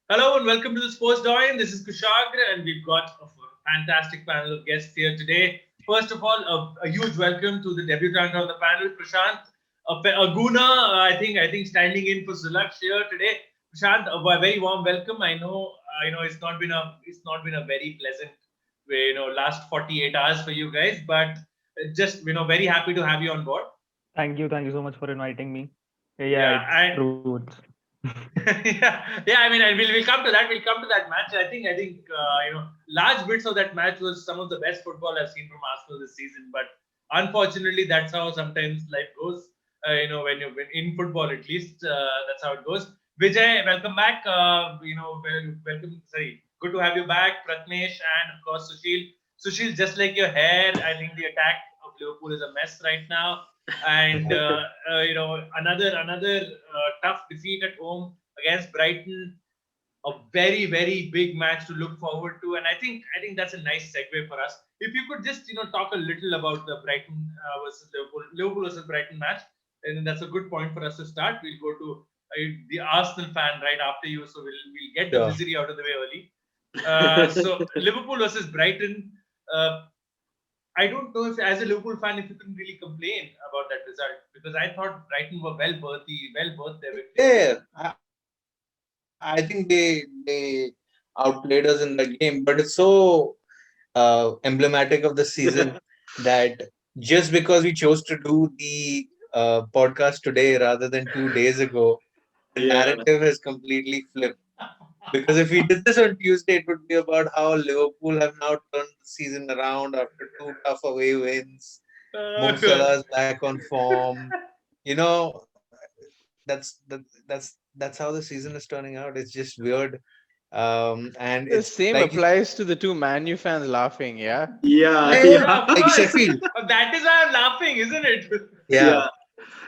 Hello and welcome to the Sports Doyen. This is Kushagra, and we've got a fantastic panel of guests here today. First of all, a huge welcome to the debutant on the panel, Prashant Aguna. I think standing in for Sulaksh here today. Prashant, a very warm welcome. I know it's not been a very pleasant, last 48 hours for you guys, but just very happy to have you on board. Thank you so much for inviting me. Yeah, Yeah, it's true. yeah. I mean, and we'll come to that. We'll come to that match. I think large bits of that match was some of the best football I've seen from Arsenal this season. But unfortunately, that's how sometimes life goes. When you've been in football, at least that's how it goes. Vijay, welcome back. Welcome. Sorry, good to have you back, Pratnesh, and of course Sushil. Sushil, just like your hair, I think the attack of Liverpool is a mess right now, and another tough defeat at home against Brighton. A very very big match to look forward to, and I think that's a nice segue for us. If you could just talk a little about the Brighton versus Liverpool versus Brighton match, and that's a good point for us to start. We'll go to the Arsenal fan right after you, so we'll get the Sure. misery out of the way early. So Liverpool versus Brighton. Uh, I don't know if, as a Liverpool fan, if you can really complain about that result, because I thought Brighton were well worth their victory. Yeah, I think they outplayed us in that game, but it's so emblematic of the season that just because we chose to do the podcast today rather than 2 days ago, the Yeah, narrative has completely flipped. Because if we did this on Tuesday, it would be about how Liverpool have now turned the season around after two tough away wins. Mo Uh, Salah's back on form. You know, that's how the season is turning out. It's just weird. And The it's same like applies to the two Man U fans laughing, yeah? yeah, yeah, yeah, of like course, Sheffield. that is why I'm laughing, isn't it? Yeah, yeah.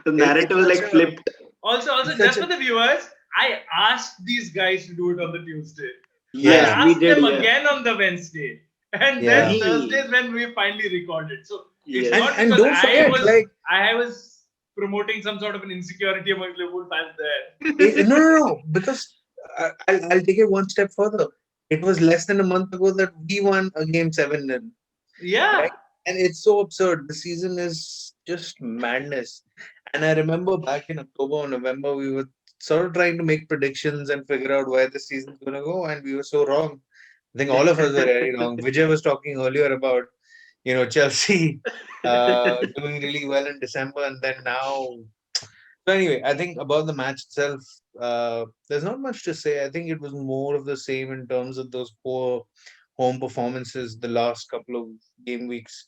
The it's narrative was such like a flipped. Also, it's such just a for the viewers, I asked these guys to do it on the Tuesday. I Yes, yeah, we asked did. them Yeah, again on the Wednesday, and then yeah. Thursday we. is when we finally recorded. So it's Yes, not And because don't forget, like I was promoting some sort of an insecurity among Liverpool fans there. no, because I'll take it one step further. It was less than a month ago that we won a game 7-0, right? Yeah, And it's so absurd. The season is just madness. And I remember back in October or November, we were sort of trying to make predictions and figure out where the season's going to go, and we were so wrong. I think all of us were very wrong. Vijay was talking earlier about, Chelsea doing really well in December, and then now. So anyway, I think about the match itself, there's not much to say. I think it was more of the same in terms of those poor home performances the last couple of game weeks.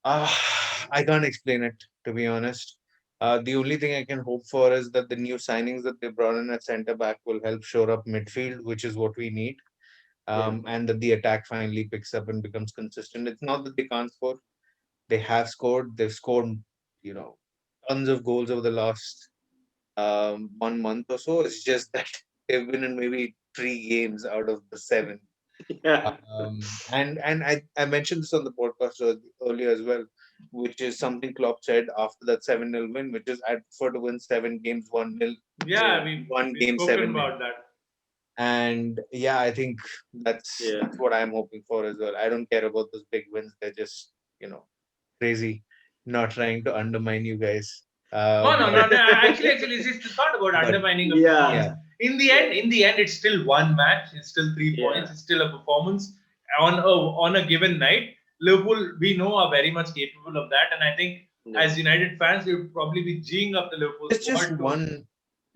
I can't explain it, to be honest. The only thing I can hope for is that the new signings that they brought in at centre back will help shore up midfield, which is what we need, yeah, and that the attack finally picks up and becomes consistent. It's not that they can't score; they have scored. They've scored, you know, tons of goals over the last 1 month or so. It's just that they've been in maybe 3 games out of the 7. yeah. And I mentioned this on the podcast earlier as well, which is something Klopp said after that 7-0 win, which is I'd prefer to win 7 games 1-0 yeah, than Yeah, one we've game spoken 7-0. about that. And yeah, I think that's yeah. that's what I'm hoping for as well. I don't care about those big wins. They're just, crazy. Not trying to undermine you guys. Oh no, But no, no. Actually, it's not about but undermining a Yeah, performance. yeah, In the end, it's still one match. It's still 3 points. yeah, It's still a performance on a given night. Liverpool, we know, are very much capable of that, and I think yeah. as United fans, we would probably be geeing up the Liverpool it's just squad to one.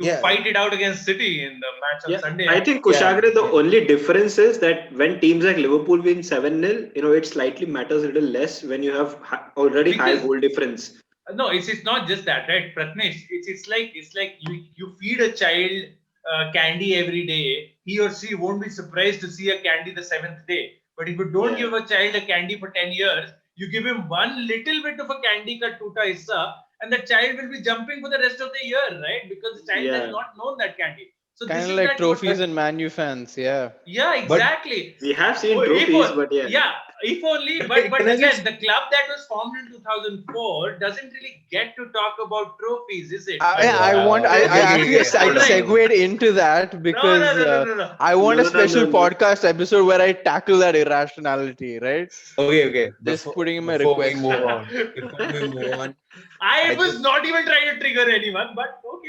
to Yeah, fight it out against City in the match on Yeah, Sunday. I think yeah, Kushagra, the only difference is that when teams like Liverpool win 7-0, it slightly matters a little less when you have already high Because goal difference. no, it's not just that, right, Pratnesh? It's like you feed a child candy every day. He or she won't be surprised to see a candy the seventh day. But if you don't Yeah, give a child a candy for 10 years, you give him one little bit of a candy ka tuta hissa, and the child will be jumping for the rest of the year, right? Because the child has yeah, not known that candy. So Kind this of is like that trophies and Man U fans, yeah. Yeah, exactly. We have seen If trophies, on- but yeah. yeah, if only. But But can I again, just- the club that was formed in 2004 doesn't really get to talk about trophies, is it? I Okay, actually okay, I hold on, hold on. segued into that because No. I want a No, no, special no, no. podcast episode where I tackle that irrationality, right? Okay. Just putting in my Before we request. move on, I I was just- not even trying to trigger anyone, but okay.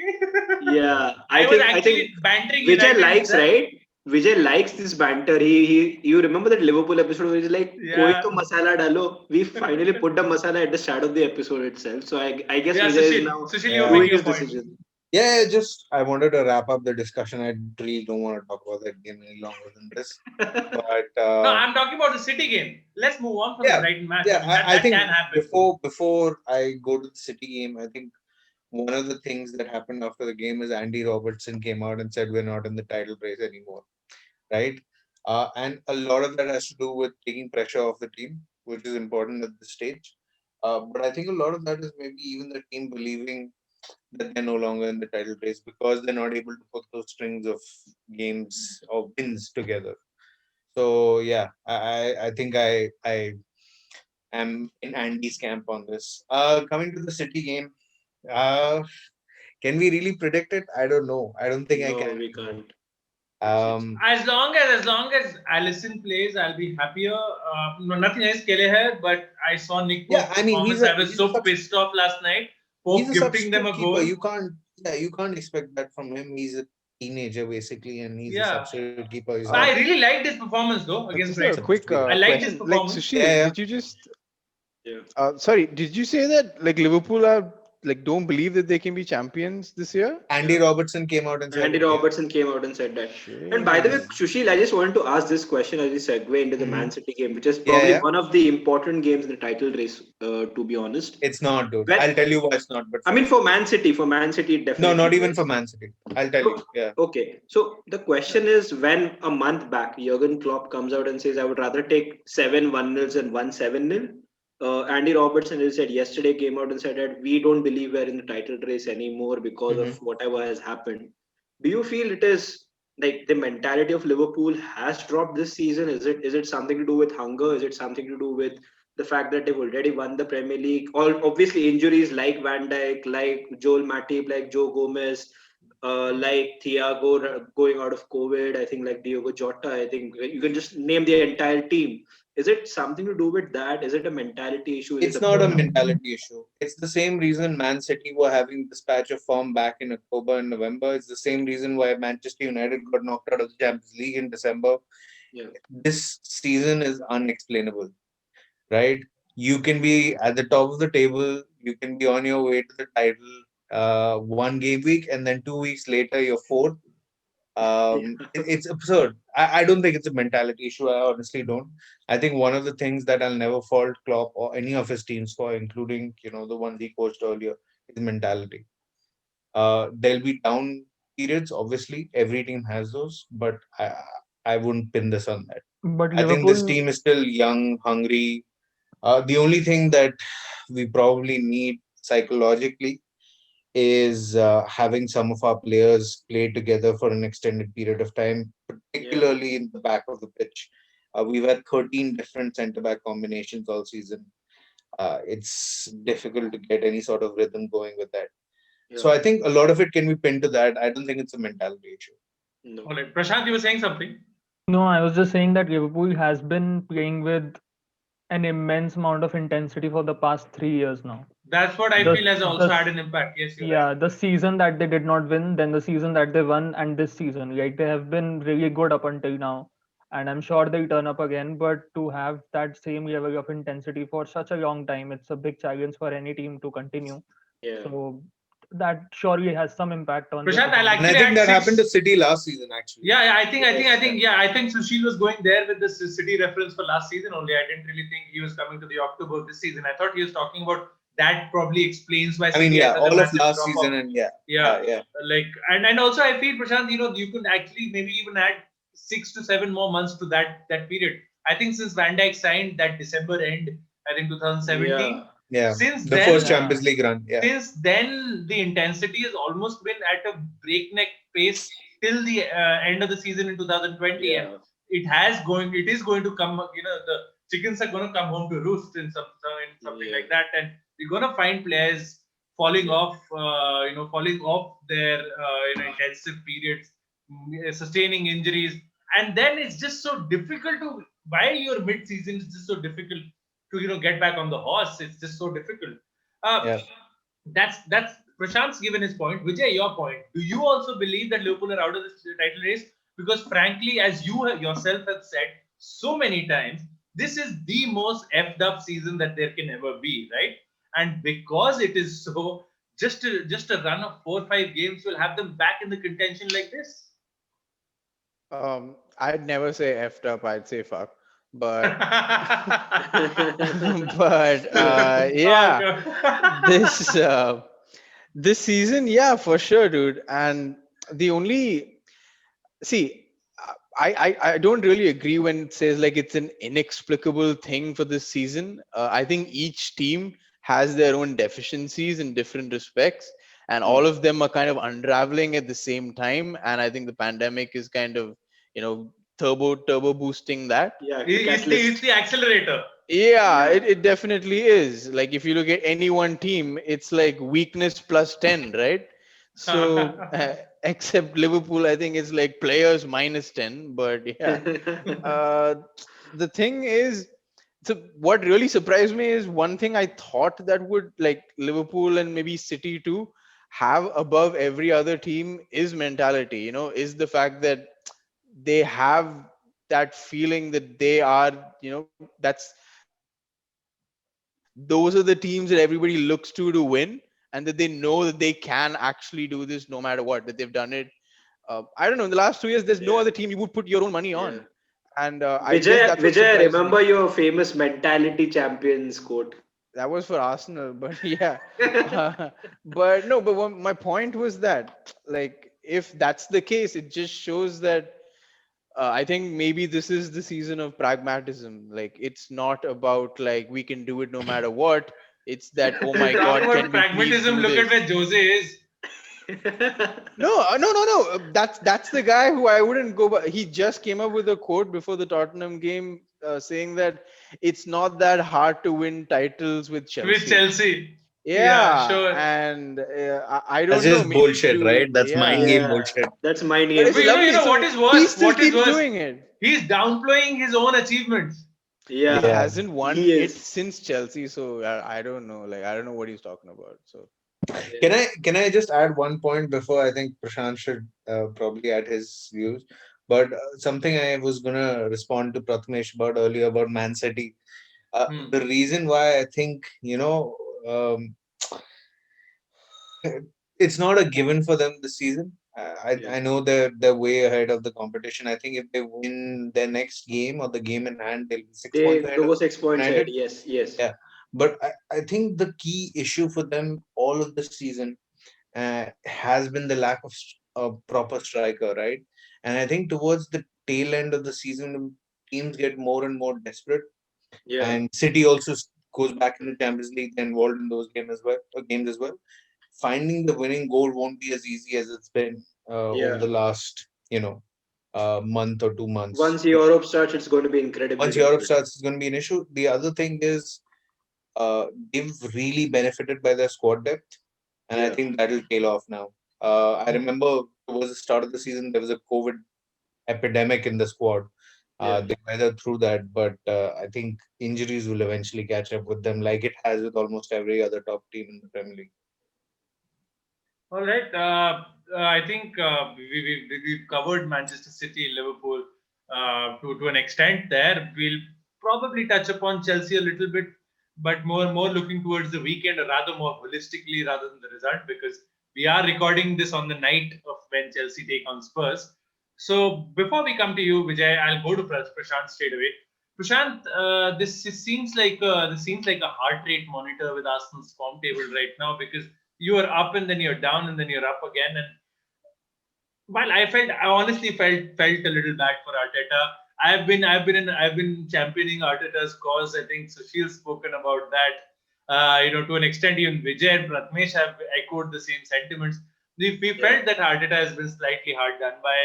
Yeah, I was I actually think bantering Vijay United likes, itself. right? Vijay likes this banter. You remember that Liverpool episode where he's like, "Koi Yeah. to masala dalo." We finally put the masala at the start of the episode itself. So I guess Yeah, Vijay is Sushil, now Sushil, Yeah. you were doing making a his point. decision. Yeah, just I wanted to wrap up the discussion. I really don't want to talk about that game any longer than this. But No, I'm talking about the City game. Let's move on from yeah, the Brighton match. yeah, I mean, that I think can happen. before I go to the City game, I think one of the things that happened after the game is Andy Robertson came out and said we're not in the title race anymore, right? And a lot of that has to do with taking pressure off the team, which is important at this stage. But I think a lot of that is maybe even the team believing that they're no longer in the title race because they're not able to put those strings of games or wins together. So yeah, I think I am in Andy's camp on this. Coming to the City game, uh, can we really predict it? I don't know. I don't think I No, can. we can't. As long as Allison plays, I'll be happier. No, nothing else Kele hai, but I saw Nick Yeah, Pope's I mean, performance. I was so pissed off last night. he's Pope a gifting them substitute a keeper. goal. You can't expect that from him. He's a teenager basically, and he's a Yeah. substitute keeper. He's But I not. really liked his performance though against Just a Brighton. quick I liked his question. Like performance. Sushil, Yeah. did you just Yeah. sorry, did you say that like Liverpool are like don't believe that they can be champions this year? Andy Robertson came out and said, Andy it, yeah. Robertson came out and said that. And by the way, Sushil, I just wanted to ask this question as we segue into the Man City game, which is probably Yeah. one of the important games in the title race, to be honest. It's not, dude. When- I'll tell you why it's not. But I mean, for Man City, it definitely. no, not even is. for Man City. I'll tell you. Yeah. Okay, so the question is, when a month back, Jurgen Klopp comes out and says, "I would rather take 7 1-0 than 1 7-0." Andy Robertson, who said yesterday, came out and said that we don't believe we're in the title race anymore because of whatever has happened. Do you feel it is like the mentality of Liverpool has dropped this season? Is it something to do with hunger? Is it something to do with the fact that they've already won the Premier League? All obviously injuries like Van Dijk, like Joel Matip, like Joe Gomez, like Thiago going out of COVID. I think like Diogo Jota. I think you can just name the entire team. Is it something to do with that? Is it a mentality issue? Is It's it not a burnout? mentality issue. It's the same reason Man City were having this patch of form back in October and November. It's the same reason why Manchester United got knocked out of the Champions League in December. Yeah. This season is unexplainable, right? You can be at the top of the table, you can be on your way to the title, one game week, and then 2 weeks later you're fourth. It's absurd. I don't think it's a mentality issue. I honestly don't. I think one of the things that I'll never fault Klopp or any of his teams for, including the ones he coached earlier, is mentality. There'll be down periods. Obviously, every team has those, but I wouldn't pin this on that. But I think this Liverpool, team is still young, hungry. The only thing that we probably need psychologically is having some of our players play together for an extended period of time, particularly in the back of the pitch. We've had 13 different centre back combinations all season. It's difficult to get any sort of rhythm going with that. So I think a lot of it can be pinned to that. I don't think it's a mentality issue. No. All right, Prashant, you were saying something. no, I was just saying that Liverpool has been playing with an immense amount of intensity for the past 3 years now. That's what I The- feel has also the- had an impact. Yes, you're Yeah, right. the season that they did not win, then the season that they won, and this season, like they have been really good up until now. And I'm sure they'll turn up again. But to have that same level of intensity for such a long time, it's a big challenge for any team to continue. Yeah. So that surely has some impact on. their Prashant, I'll performance. And I actually think add that happened to six. City last season, actually. Yeah, I think Sushil was going there with the City reference for last season only. I didn't really think he was coming to the October this season. I thought he was talking about that. Probably explains why. I mean, City yeah, has such a all of massive last drop-off. season and Yeah. Like and also I feel Prashant, you could actually maybe even add 6 to 7 more months to that period. I think since Van Dijk signed that December end, I think 2017. Yeah. Since The then, first Champions League run. Yeah. since then the intensity has almost been at a breakneck pace till the end of the season in 2020, and Yeah. it is going to come. The chickens are going to come home to roost in something Yeah. like that, and we're going to find players falling off. Falling off their intensive periods, sustaining injuries, and then it's just so difficult to while you're mid-season, it's just so difficult to get back on the horse. It's just so difficult. Uh, Yeah. that's Prashant's given his point. Vijay, your point. Do you also believe that Liverpool are out of this title race? Because frankly, as you yourself have said so many times, this is the most effed up season that there can ever be, right? And because it is so, just a run of 4 or 5 games will have them back in the contention like this. I'd never say effed up. I'd say fuck. But but yeah, this this season, yeah, for sure, dude. And the only see, I don't really agree when it says like it's an inexplicable thing for this season. I think each team has their own deficiencies in different respects, and all of them are kind of unraveling at the same time. And I think the pandemic is kind of turbo boosting that. Yeah, It's catalyst. the accelerator. Yeah, Yeah. it definitely is. Like if you look at any one team, it's like weakness plus 10, right? So except Liverpool, I think it's like players minus 10. But yeah, uh, the thing is, so what really surprised me is one thing I thought that would like Liverpool and maybe City too have above every other team is mentality. Is the fact that they have that feeling that they are, those are the teams that everybody looks to win, and that they know that they can actually do this no matter what, that they've done it. I don't know, in the last 2 years there's no other team you would put your own money on. Yeah. And I guess that's Vijay, what Vijay, surprised me. remember your famous mentality champions quote. That was for Arsenal, but yeah. But no, but my point was that, like, if that's the case, it just shows that I think maybe this is the season of pragmatism. Like, it's not about like we can do it no matter what. It's that, oh my Talk God, about can we please pragmatism. do Look at this? where Jose is. No, no. That's the guy who I wouldn't go. But he just came up with a quote before the Tottenham game, saying that it's not that hard to win titles with With Chelsea. Chelsea. Yeah, Yeah, sure. and I That's don't know. just Maybe bullshit, to right? That's mind yeah, game Yeah, bullshit. that's mind but game it's But bullshit. lovely. what So is he worse? still What is keeps worse? doing it. He's downplaying his own achievements. He Yeah, Yeah. hasn't won he it is. since Chelsea, so I don't know. Like I don't know what he's talking about. So Can Yeah. I just add one point before I think Prashant should probably add his views. But something I was gonna respond to Prathamesh about earlier about Man City. Hmm. The reason why I think um, it's not a given for them this season. Yeah. I know they're way ahead of the competition. I think if they win their next game or the game in hand, they'll be 6 points They ahead of go 6 points ahead. United. Yes, yes. Yeah, but I think the key issue for them all of the season has been the lack of a proper striker, right? And I think towards the tail end of the season, teams get more and more desperate, Yeah, and City also goes back in the Champions League, they're involved in those games as well. Finding the winning goal won't be as easy as it's been over yeah. the last, month or 2 months. Once Europe starts, it's going to be incredibly Once Europe difficult. starts, it's going to be an issue. The other thing is they've really benefited by their squad depth, and I Yeah, think that'll tail off now. I remember towards the start of the season there was a COVID epidemic in the squad. yeah. They weathered through that, but I think injuries will eventually catch up with them, like it has with almost every other top team in the Premier League. All right. I think we've covered Manchester City, Liverpool to an extent there. We'll probably touch upon Chelsea a little bit, but more looking towards the weekend, or rather more holistically rather than the result, because we are recording this on the night of when Chelsea take on Spurs. So before we come to you, Vijay, I'll go to Prashant straight away. Prashant, this seems like a heart rate monitor with Arsenal's form table right now, because you are up and then you're down and then you're up again. And while I honestly felt a little bad for Arteta. I've been championing Arteta's cause. I think Sushil's spoken about that. To an extent, even Vijay and Pratmesh have echoed the same sentiments. we felt that Arteta has been slightly hard done by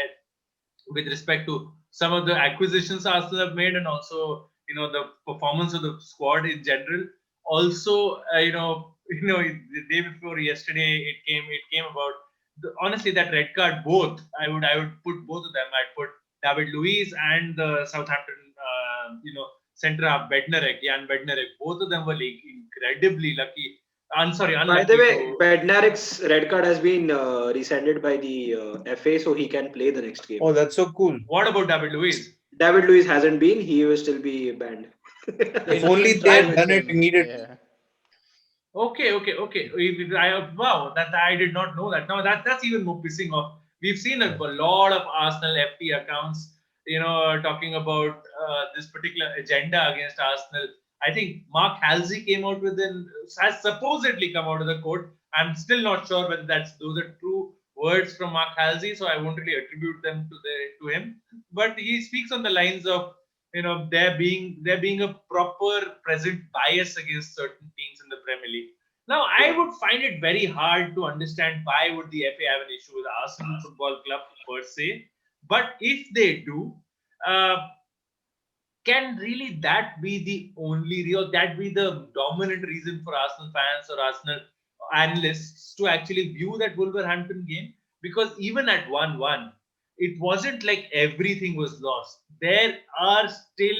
with respect to some of the acquisitions Arsenal have made, and also the performance of the squad in general. Also, the day before yesterday, it came about. Honestly, that red card, both I would put both of them. I'd put David Luiz and the Southampton, centre half Bednarek, Jan Bednarek. Both of them were like incredibly lucky. I'm sorry, By the unlucky way, to. Bednarek's red card has been rescinded by the FA, so he can play the next game. Oh, that's so cool. What about David Luiz? David Luiz hasn't been; he will still be banned. If You only can they try had with done it him. immediately. Yeah. Okay. Wow, that I did not know that. Now that's even more pissing off. We've seen a lot of Arsenal FT accounts, talking about this particular agenda against Arsenal. I think Mark Halsey came out with has supposedly come out of the court. I'm still not sure whether those are true words from Mark Halsey, so I won't really attribute them to him. But he speaks on the lines of there being a proper present bias against certain teams in the Premier League. Now, I would find it very hard to understand why would the FA have an issue with Arsenal Football Club per se. But if they do, uh, can really that be the only real, that be the dominant reason for Arsenal fans or Arsenal analysts to actually view that Wolverhampton game? Because even at 1-1, it wasn't like everything was lost. There are still,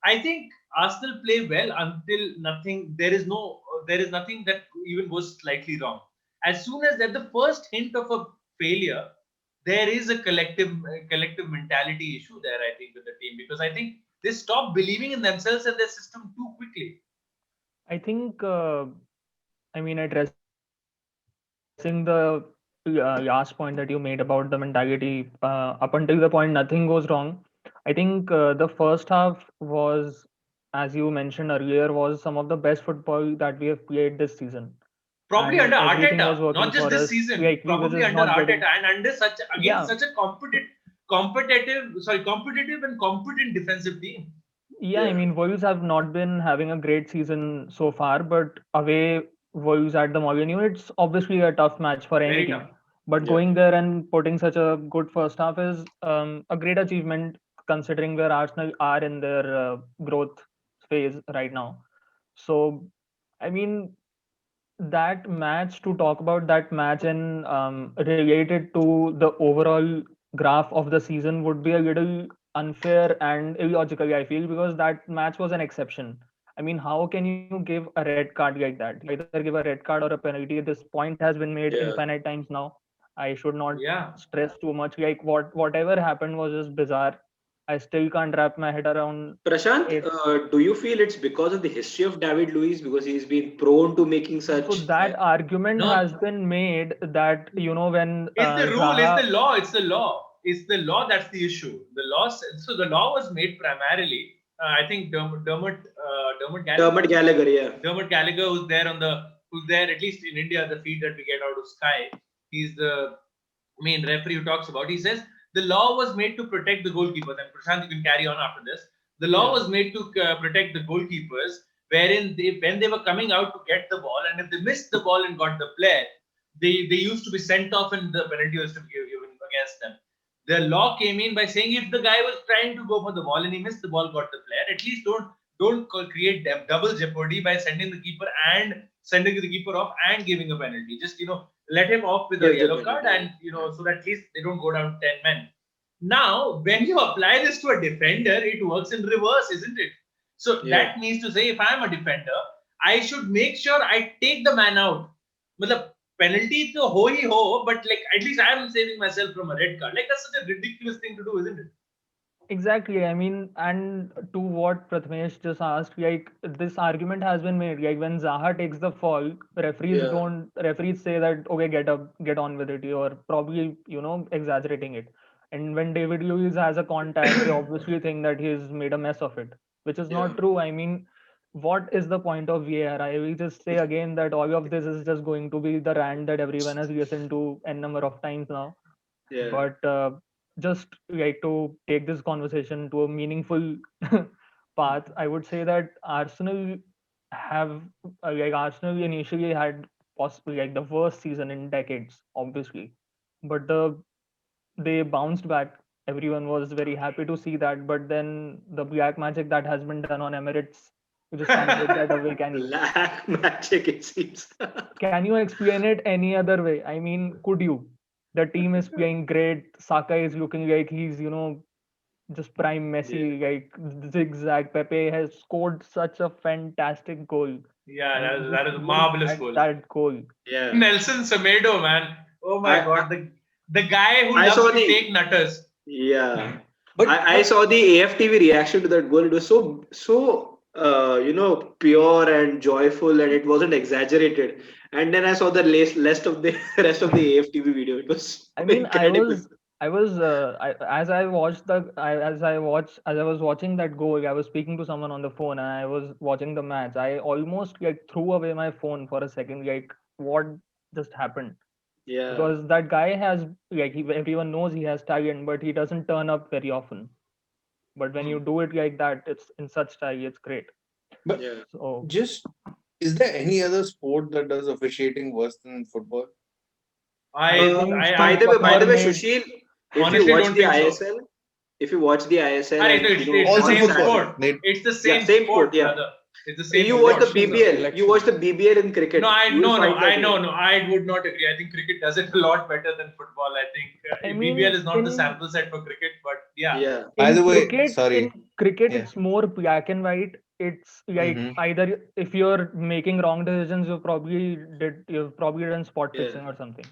I think Arsenal play well until nothing, there is nothing that even goes slightly wrong. As soon as that the first hint of a failure, there is a collective mentality issue there, I think, with the team, because I think they stop believing in themselves and their system too quickly. I think, I mean, addressing the last point that you made about the mentality, up until the point nothing goes wrong. I think the first half was, as you mentioned earlier, was some of the best football that we have played this season. And Probably under everything was working Arteta, for not us. just this We season, which is probably not under getting. Arteta and under such Yeah, against such a competitive and competent defensive team. yeah. I Yeah, mean, Wolves have not been having a great season so far, but away Wolves at the Molineux, it's obviously a tough match for any Very team. tough. But yeah, going there and putting such a good first half is a great achievement considering where Arsenal are in their growth phase right now. So, I mean, that match, to talk about that match and related to the overall graph of the season would be a little unfair and illogical, I feel, because that match was an exception. I mean, how can you give a red card like that? You either give a red card or a penalty. This point has been made yeah. infinite times now. I should not Yeah. stress too much. Like whatever happened was just bizarre. I still can't wrap my head around Prashant, it. do you feel it's because of the history of David Luiz because he's been prone to making So such? that argument No, has been made that when it's the rule, it's the Zaha. law, it's the law. It's the law that's the issue. So the law was made primarily, I think Dermot Gallagher. Dermot Gallagher, yeah. Dermot Gallagher, who's there at least in India, the feed that we get out of Sky. He's the main referee who talks about. He says the law was made to protect the goalkeepers. And Prashant, you can carry on after this. The law Yeah. was made to protect the goalkeepers, wherein when they were coming out to get the ball, and if they missed the ball and got the player, they used to be sent off, and the penalty was to be given against them. The law came in by saying if the guy was trying to go for the ball and he missed the ball, got the player, at least don't create double jeopardy by sending the keeper off and giving a penalty. Just let him off with a Give the yellow card, penalty. and so that at least they don't go down 10 men. Now, when you apply this to a defender, it works in reverse, isn't it? So Yeah. that means to say, if I'm a defender, I should make sure I take the man out. Matlab, penalty to ho hi ho, but like at least I am saving myself from a red card. Like that's such a ridiculous thing to do, isn't it? Exactly. I mean, and to what Prathamesh just asked, like this argument has been made. Like when Zaha takes the fall, Yeah. referees say that okay, get up, get on with it. You're probably exaggerating it. And when David Luiz has a contact, they obviously think that he's made a mess of it, which is Yeah. not true. I mean, what is the point of VAR? I will just say again that all of this is just going to be the rant that everyone has listened to n number of times now. Yeah. But just like to take this conversation to a meaningful path, I would say that Arsenal have Arsenal initially had possibly like the worst season in decades, obviously. But they bounced back. Everyone was very happy to see that. But then the black magic that has been done on Emirates, you just can't take that away, can you? Black magic, it seems. Can you explain it any other way? I mean, could you? The team is playing great. Saka is looking like he's, just prime Yeah. Messi, like zigzag. Pepe has scored such a fantastic goal, Yeah, and that you is, just that is a look marvelous at goal. that goal. Yeah. Nelson Semedo, man. Oh my I God, the guy who I loves saw to the take nutters. yeah. I But saw the AFTV reaction to that goal. It was so pure and joyful, and it wasn't exaggerated. And then I saw the rest of the rest of the AFTV video. It was I so mean, incredible. as I was watching that goal, I was speaking to someone on the phone, and I was watching the match. I almost like threw away my phone for a second, like what just happened? Yeah. Because that guy has everyone knows he has talent, but he doesn't turn up very often. But when you do it like that, it's in such style, it's great. but Yeah. So just is there any other sport that does officiating worse than football? I I think I By Steve the way, I Butler made Sushil, if you honestly watch don't the think so. ISL, if you watch the ISL, Alright, no, and it's the Also on same football. sport. Saturday, They It's the yeah, same same sport, sport, yeah. brother. It's the same You watch the sport. Election though. BBL. You watch Election. the BBL in No, cricket. You will find that I way. know, no, I would not agree. I think cricket does it a lot better than football. I think I BBL mean is not the sample set for cricket, but yeah. Yeah. By the in way, cricket in sorry. cricket Yeah. it's more black and white. It's like Mm-hmm. either if you're making wrong decisions, you've probably done spot Yeah. fixing or something.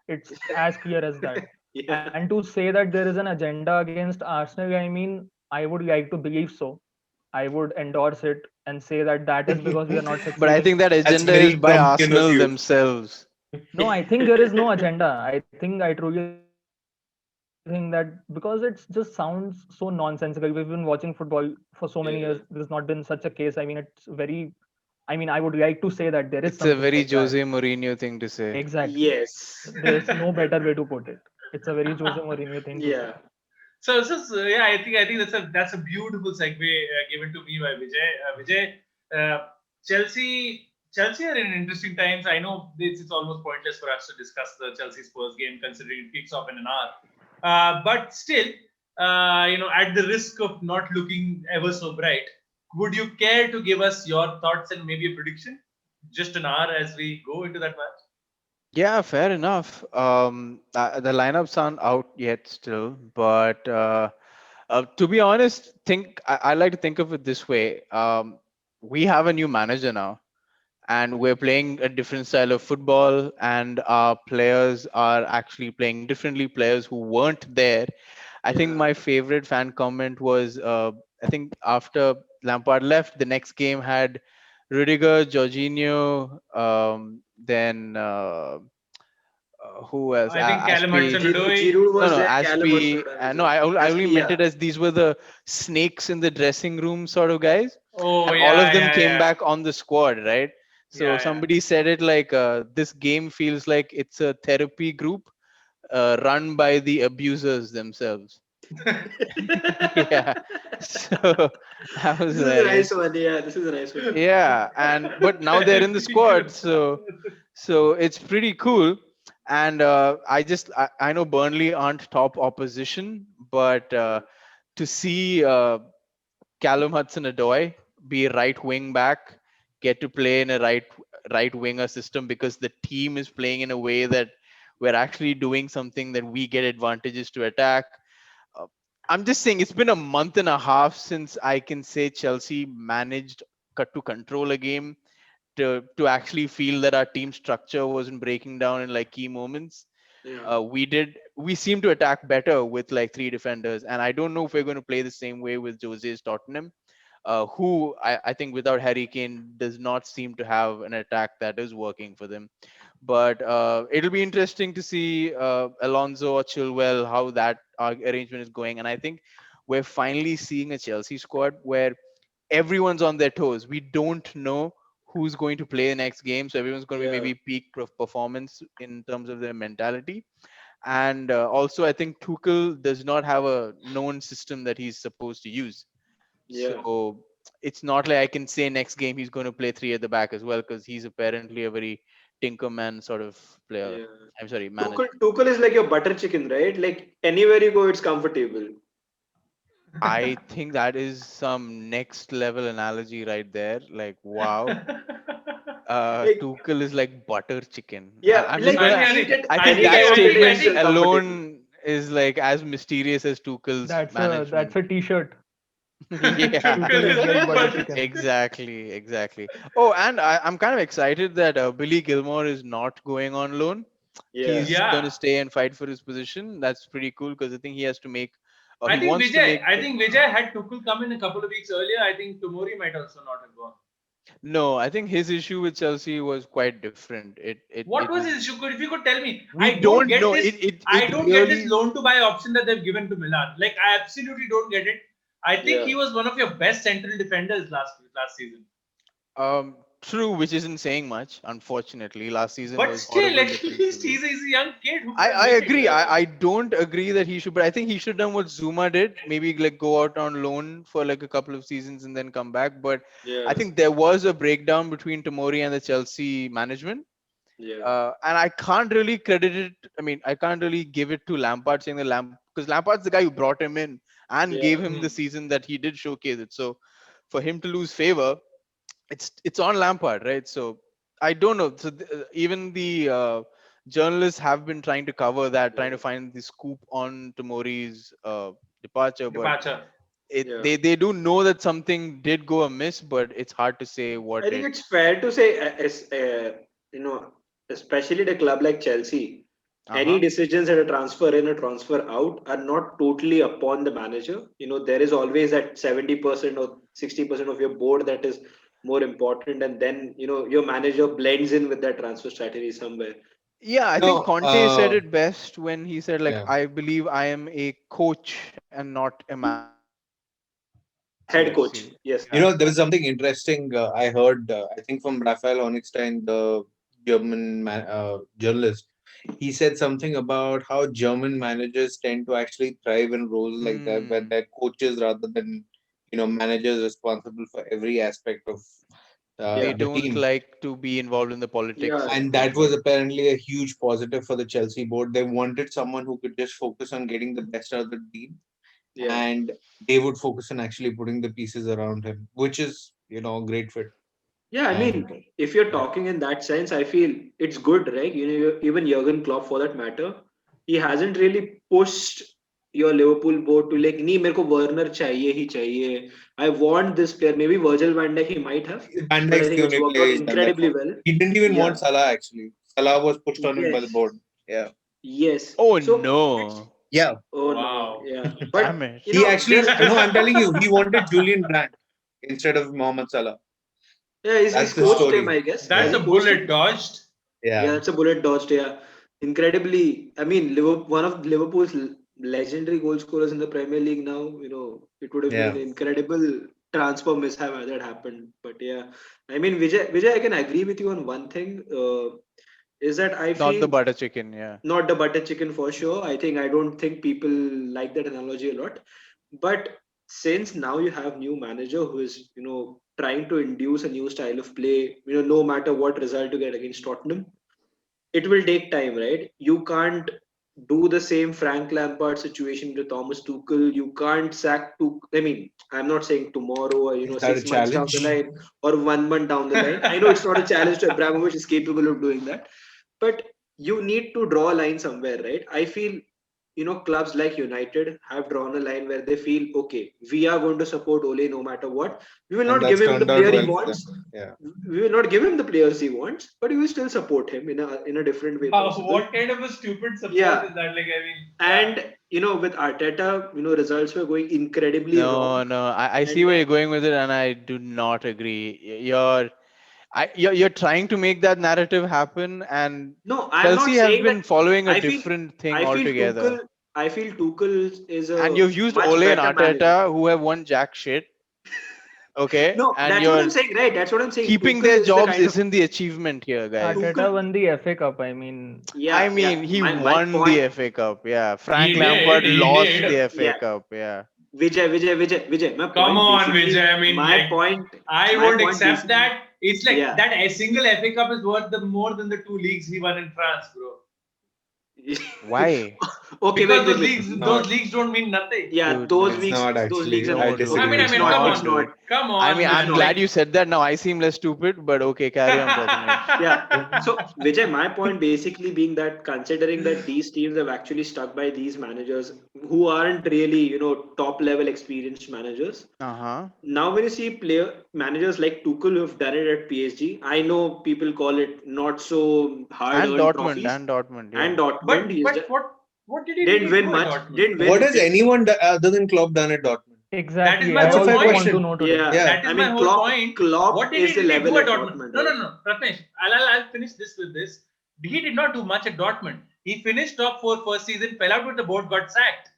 It's as clear as that. Yeah. And to say that there is an agenda against Arsenal, I mean, I would like to believe so. I would endorse it and say that that is because we are not But I succeeding. think that That's agenda is very by pumpkin of Arsenal you. themselves. No, I think there is no agenda. I truly think that because it just sounds so nonsensical. We've been watching football for so many years. There's not been Yeah. such a case. I mean, it's very. I mean, I would like to say that there is It's something a like very that. Jose Mourinho thing to say. Exactly. Yes. There's no better way to put it. It's a very Jose Mourinho thing to say. Yeah. So yeah, I think that's a beautiful segue given to me by Vijay. Vijay, Chelsea are in interesting times. I know it's almost pointless for us to discuss the Chelsea Spurs game considering it kicks off in an hour. But still, at the risk of not looking ever so bright, would you care to give us your thoughts and maybe a prediction? Just an hour as we go into that match. Yeah, fair enough. The lineups aren't out yet still, but to be honest, I like to think of it this way. We have a new manager now, and we're playing a different style of football, and our players are actually playing differently. Players who weren't there. I think Yeah. my favorite fan comment was, I think after Lampard left, the next game had Rudiger, Jorginho, then who else? I think Callum Aspi. Hudson-Odoi. Giroud No, was no, there. Callum Aspi. Hudson-Odoi was No, there. I only Aspi, meant yeah. it as these were the snakes in the dressing room sort of guys, Oh and all of yeah, them yeah, came yeah, back on the squad, right? So yeah, somebody said it like, this game feels like it's a therapy group run by the abusers themselves. Yeah. So that was This is a nice hilarious. one. Yeah, this is a nice one. Yeah, and but now they're in the Therapy squad, group. so it's pretty cool. And I know Burnley aren't top opposition, but to see Callum Hudson-Odoi be right wing back, get to play in a right winger system because the team is playing in a way that we're actually doing something that we get advantages to attack. Uh, I'm just saying it's been a month and a half since I can say Chelsea managed to control a game, to actually feel that our team structure wasn't breaking down in like key moments. Yeah. We seem to attack better with like three defenders, and I don't know if we're going to play the same way with Jose's Tottenham, who I think without Harry Kane does not seem to have an attack that is working for them. But it'll be interesting to see Alonso or Chilwell how that arrangement is going, and I think we're finally seeing a Chelsea squad where everyone's on their toes. We don't know who's going to play the next game, so everyone's going to be Yeah. maybe peak performance in terms of their mentality. And also, I think Tuchel does not have a known system that he's supposed to use. Yeah. So it's not like I can say next game he's going to play three at the back as well, because he's apparently a very Tinkerman sort of player. Yeah. I'm sorry, manager. Tuchel is like your butter chicken, right? Like anywhere you go, it's comfortable. I think that is some next level analogy right there. Like, wow. Like, Tuchel is like butter chicken. yeah, I'm just like gonna. eat it I I think think anywhere that I on the think day, I it's statement still think comfortable. alone is like as mysterious as Tuchel's That's management. a t-shirt. Yeah, Tuchel Tuchel is is like butter butter chicken. exactly, exactly. Oh, and I'm kind of excited that Billy Gilmore is not going on loan. Yeah. He's going to Yeah. stay and fight for his position. That's pretty cool because I think he has to make, I he think wants to Vijay. make. I think Vijay had Tuchel come in a couple of weeks earlier. I think Tomori might also not have gone. No, I think his issue with Chelsea was quite different. It What was was his issue? If you could tell me, we don't know. I It don't get this really. loan to buy option that they've given to Milan. Like I absolutely don't get it. I think Yeah. he was one of your best central defenders last season. True, which isn't saying much. Unfortunately, last season But was still, horrible at least defensively. he's a young kid who could I, have I made it. agree. I don't agree that he should, but I think he should have done what Zuma did. Maybe like go out on loan for like a couple of seasons and then come back. But I Yeah. think there was a breakdown between Tomori and the Chelsea management. Yeah. And I can't really credit it. I mean, I can't really give it to Lampard saying that because Lampard's the guy who brought him in and Yeah. gave him the Hmm. season that he did showcase it. So for him to lose favor, it's on Lampard, right? So I don't know. So even the journalists have been trying to cover that, trying to Yeah. find the scoop on Tomori's departure, but Departure. Yeah. they do know that something did go amiss, but it's hard to say what I think did. it's fair to say, you know, especially at a club like Chelsea, any Uh-huh. decisions at a transfer in or transfer out are not totally upon the manager. There is always that 70% or 60% of your board that is more important, and then your manager blends in with that transfer strategy somewhere. Yeah, I think No, Conte said it best when he said, like, yeah. I believe I am a coach and not a manager. Head See, coach, yes. You yeah. know, there was something interesting I heard, I think from Raphael Honigstein, the journalist. He said something about how German managers tend to actually thrive in roles like that, where Hmm. they're coaches rather than, managers responsible for every aspect of They Yeah, the don't team. like to be involved in the politics yeah, of And that was football. apparently a huge positive for the Chelsea board. They wanted someone who could just focus on getting the best out of the team, yeah. and they would focus on actually putting the pieces around him, which is, a great fit. Yeah, I And mean, if you're yeah, talking in that sense, I feel it's good, right? Even Jurgen Klopp, for that matter, he hasn't really pushed your Liverpool board to like, nee, mere ko Werner chahiye hi chahiye. I want this player. Maybe Virgil van Dijk he might have, Van but I Dijk's think the it's only worked player out he's done that incredibly for. well. He didn't even Yeah. want Salah actually. Salah was pushed on him by Yes. the board. Yeah. Yes. Oh, So it's no. Yeah. oh no, Wow. yeah. Damn But it. He actually, just I'm telling you, he wanted Julian Brandt instead of Mohamed Salah. yeah, he's That's the coached him, story. I guess. Yeah. Has That's he a coached bullet him? dodged. Yeah, Yeah. that's a bullet dodged. Yeah, incredibly. I mean, Liverpool, one of Liverpool's legendary goal scorers in the Premier League now. It would have been Yeah. an incredible transfer mishap had that happened. But yeah, I mean, Vijay, I can agree with you on one thing. Is that I Not the feel butter chicken, yeah. not the butter chicken for sure. I don't think people like that analogy a lot. But since now you have new manager who is trying to induce a new style of play, no matter what result you get against Tottenham, it will take time, right? You can't do the same Frank Lampard situation with Thomas Tuchel. You can't sack Tuchel. I mean, I'm not saying tomorrow or Is that a 6 months down the challenge? line or 1 month down the line. I know it's not a challenge to Abramovich is capable of doing that, but you need to draw a line somewhere, right? I feel clubs like United have drawn a line where they feel okay, we are going to support Ole no matter what. We will And not give that's him the turned out player he well for them. wants. Yeah. We will not give him the players he wants, but we will still support him in a different way possible. What kind of a stupid support Yeah, is that? Like, I mean, yeah. and with Arteta, results were going incredibly No, wrong, no. I see and where you're going with it, and I do not agree. You're trying to make that narrative happen, and no, I'm Chelsea not have saying that. been following a I feel, different thing I feel altogether. Tuchel, I feel Tuchel is And a you've used much Ole and better manager. Arteta, who have won jack shit, okay? No, And that's what I'm you're saying, right? That's what I'm saying. keeping Tuchel their is the jobs kind of isn't the achievement here, guys. Arteta Tuchel. won the FA Cup. I mean, I Yeah, yeah. mean, he My won point. the FA Cup. Yeah. Frank He did. Lampard He lost did. the FA Yeah, Cup. Yeah. Vijay. My Come point on, basically- Vijay. I mean, my like, point. I my won't point accept basically- that. It's like Yeah. that a single FA Cup is worth more than the 2 leagues he won in France, bro. Why? Okay, Because wait. not. those leagues don't mean nothing. Yeah, Dude, those It's leagues, not those actually. leagues are I not. disagree. I mean, It's come not, on, It's not. come I on. mean, I'm man. glad you said that. Now I seem less stupid, but okay, carry on, Prathamesh. Yeah. So Vijay, my point basically being that considering that these teams have actually stuck by these managers who aren't really, top level experienced managers. Uh-huh. Now when you see managers like Tuchel who have done it at PSG, I know people call it not so hard And earned Dortmund, trophies. yeah. And Dortmund, But what did he didn't really win do at much. Dortmund? Didn't win. What has anyone other than Klopp done at Dortmund? Exactly. my I That's a whole fair also want question. to know today. Yeah. Yeah. That is I my mean, whole Klopp, point. Klopp What did is he the really level do at at Dortmund? Dortmund. No. Prathamesh, I'll finish this with this. He did not do much at Dortmund. He finished top 4 first season, fell out with the boat, got sacked.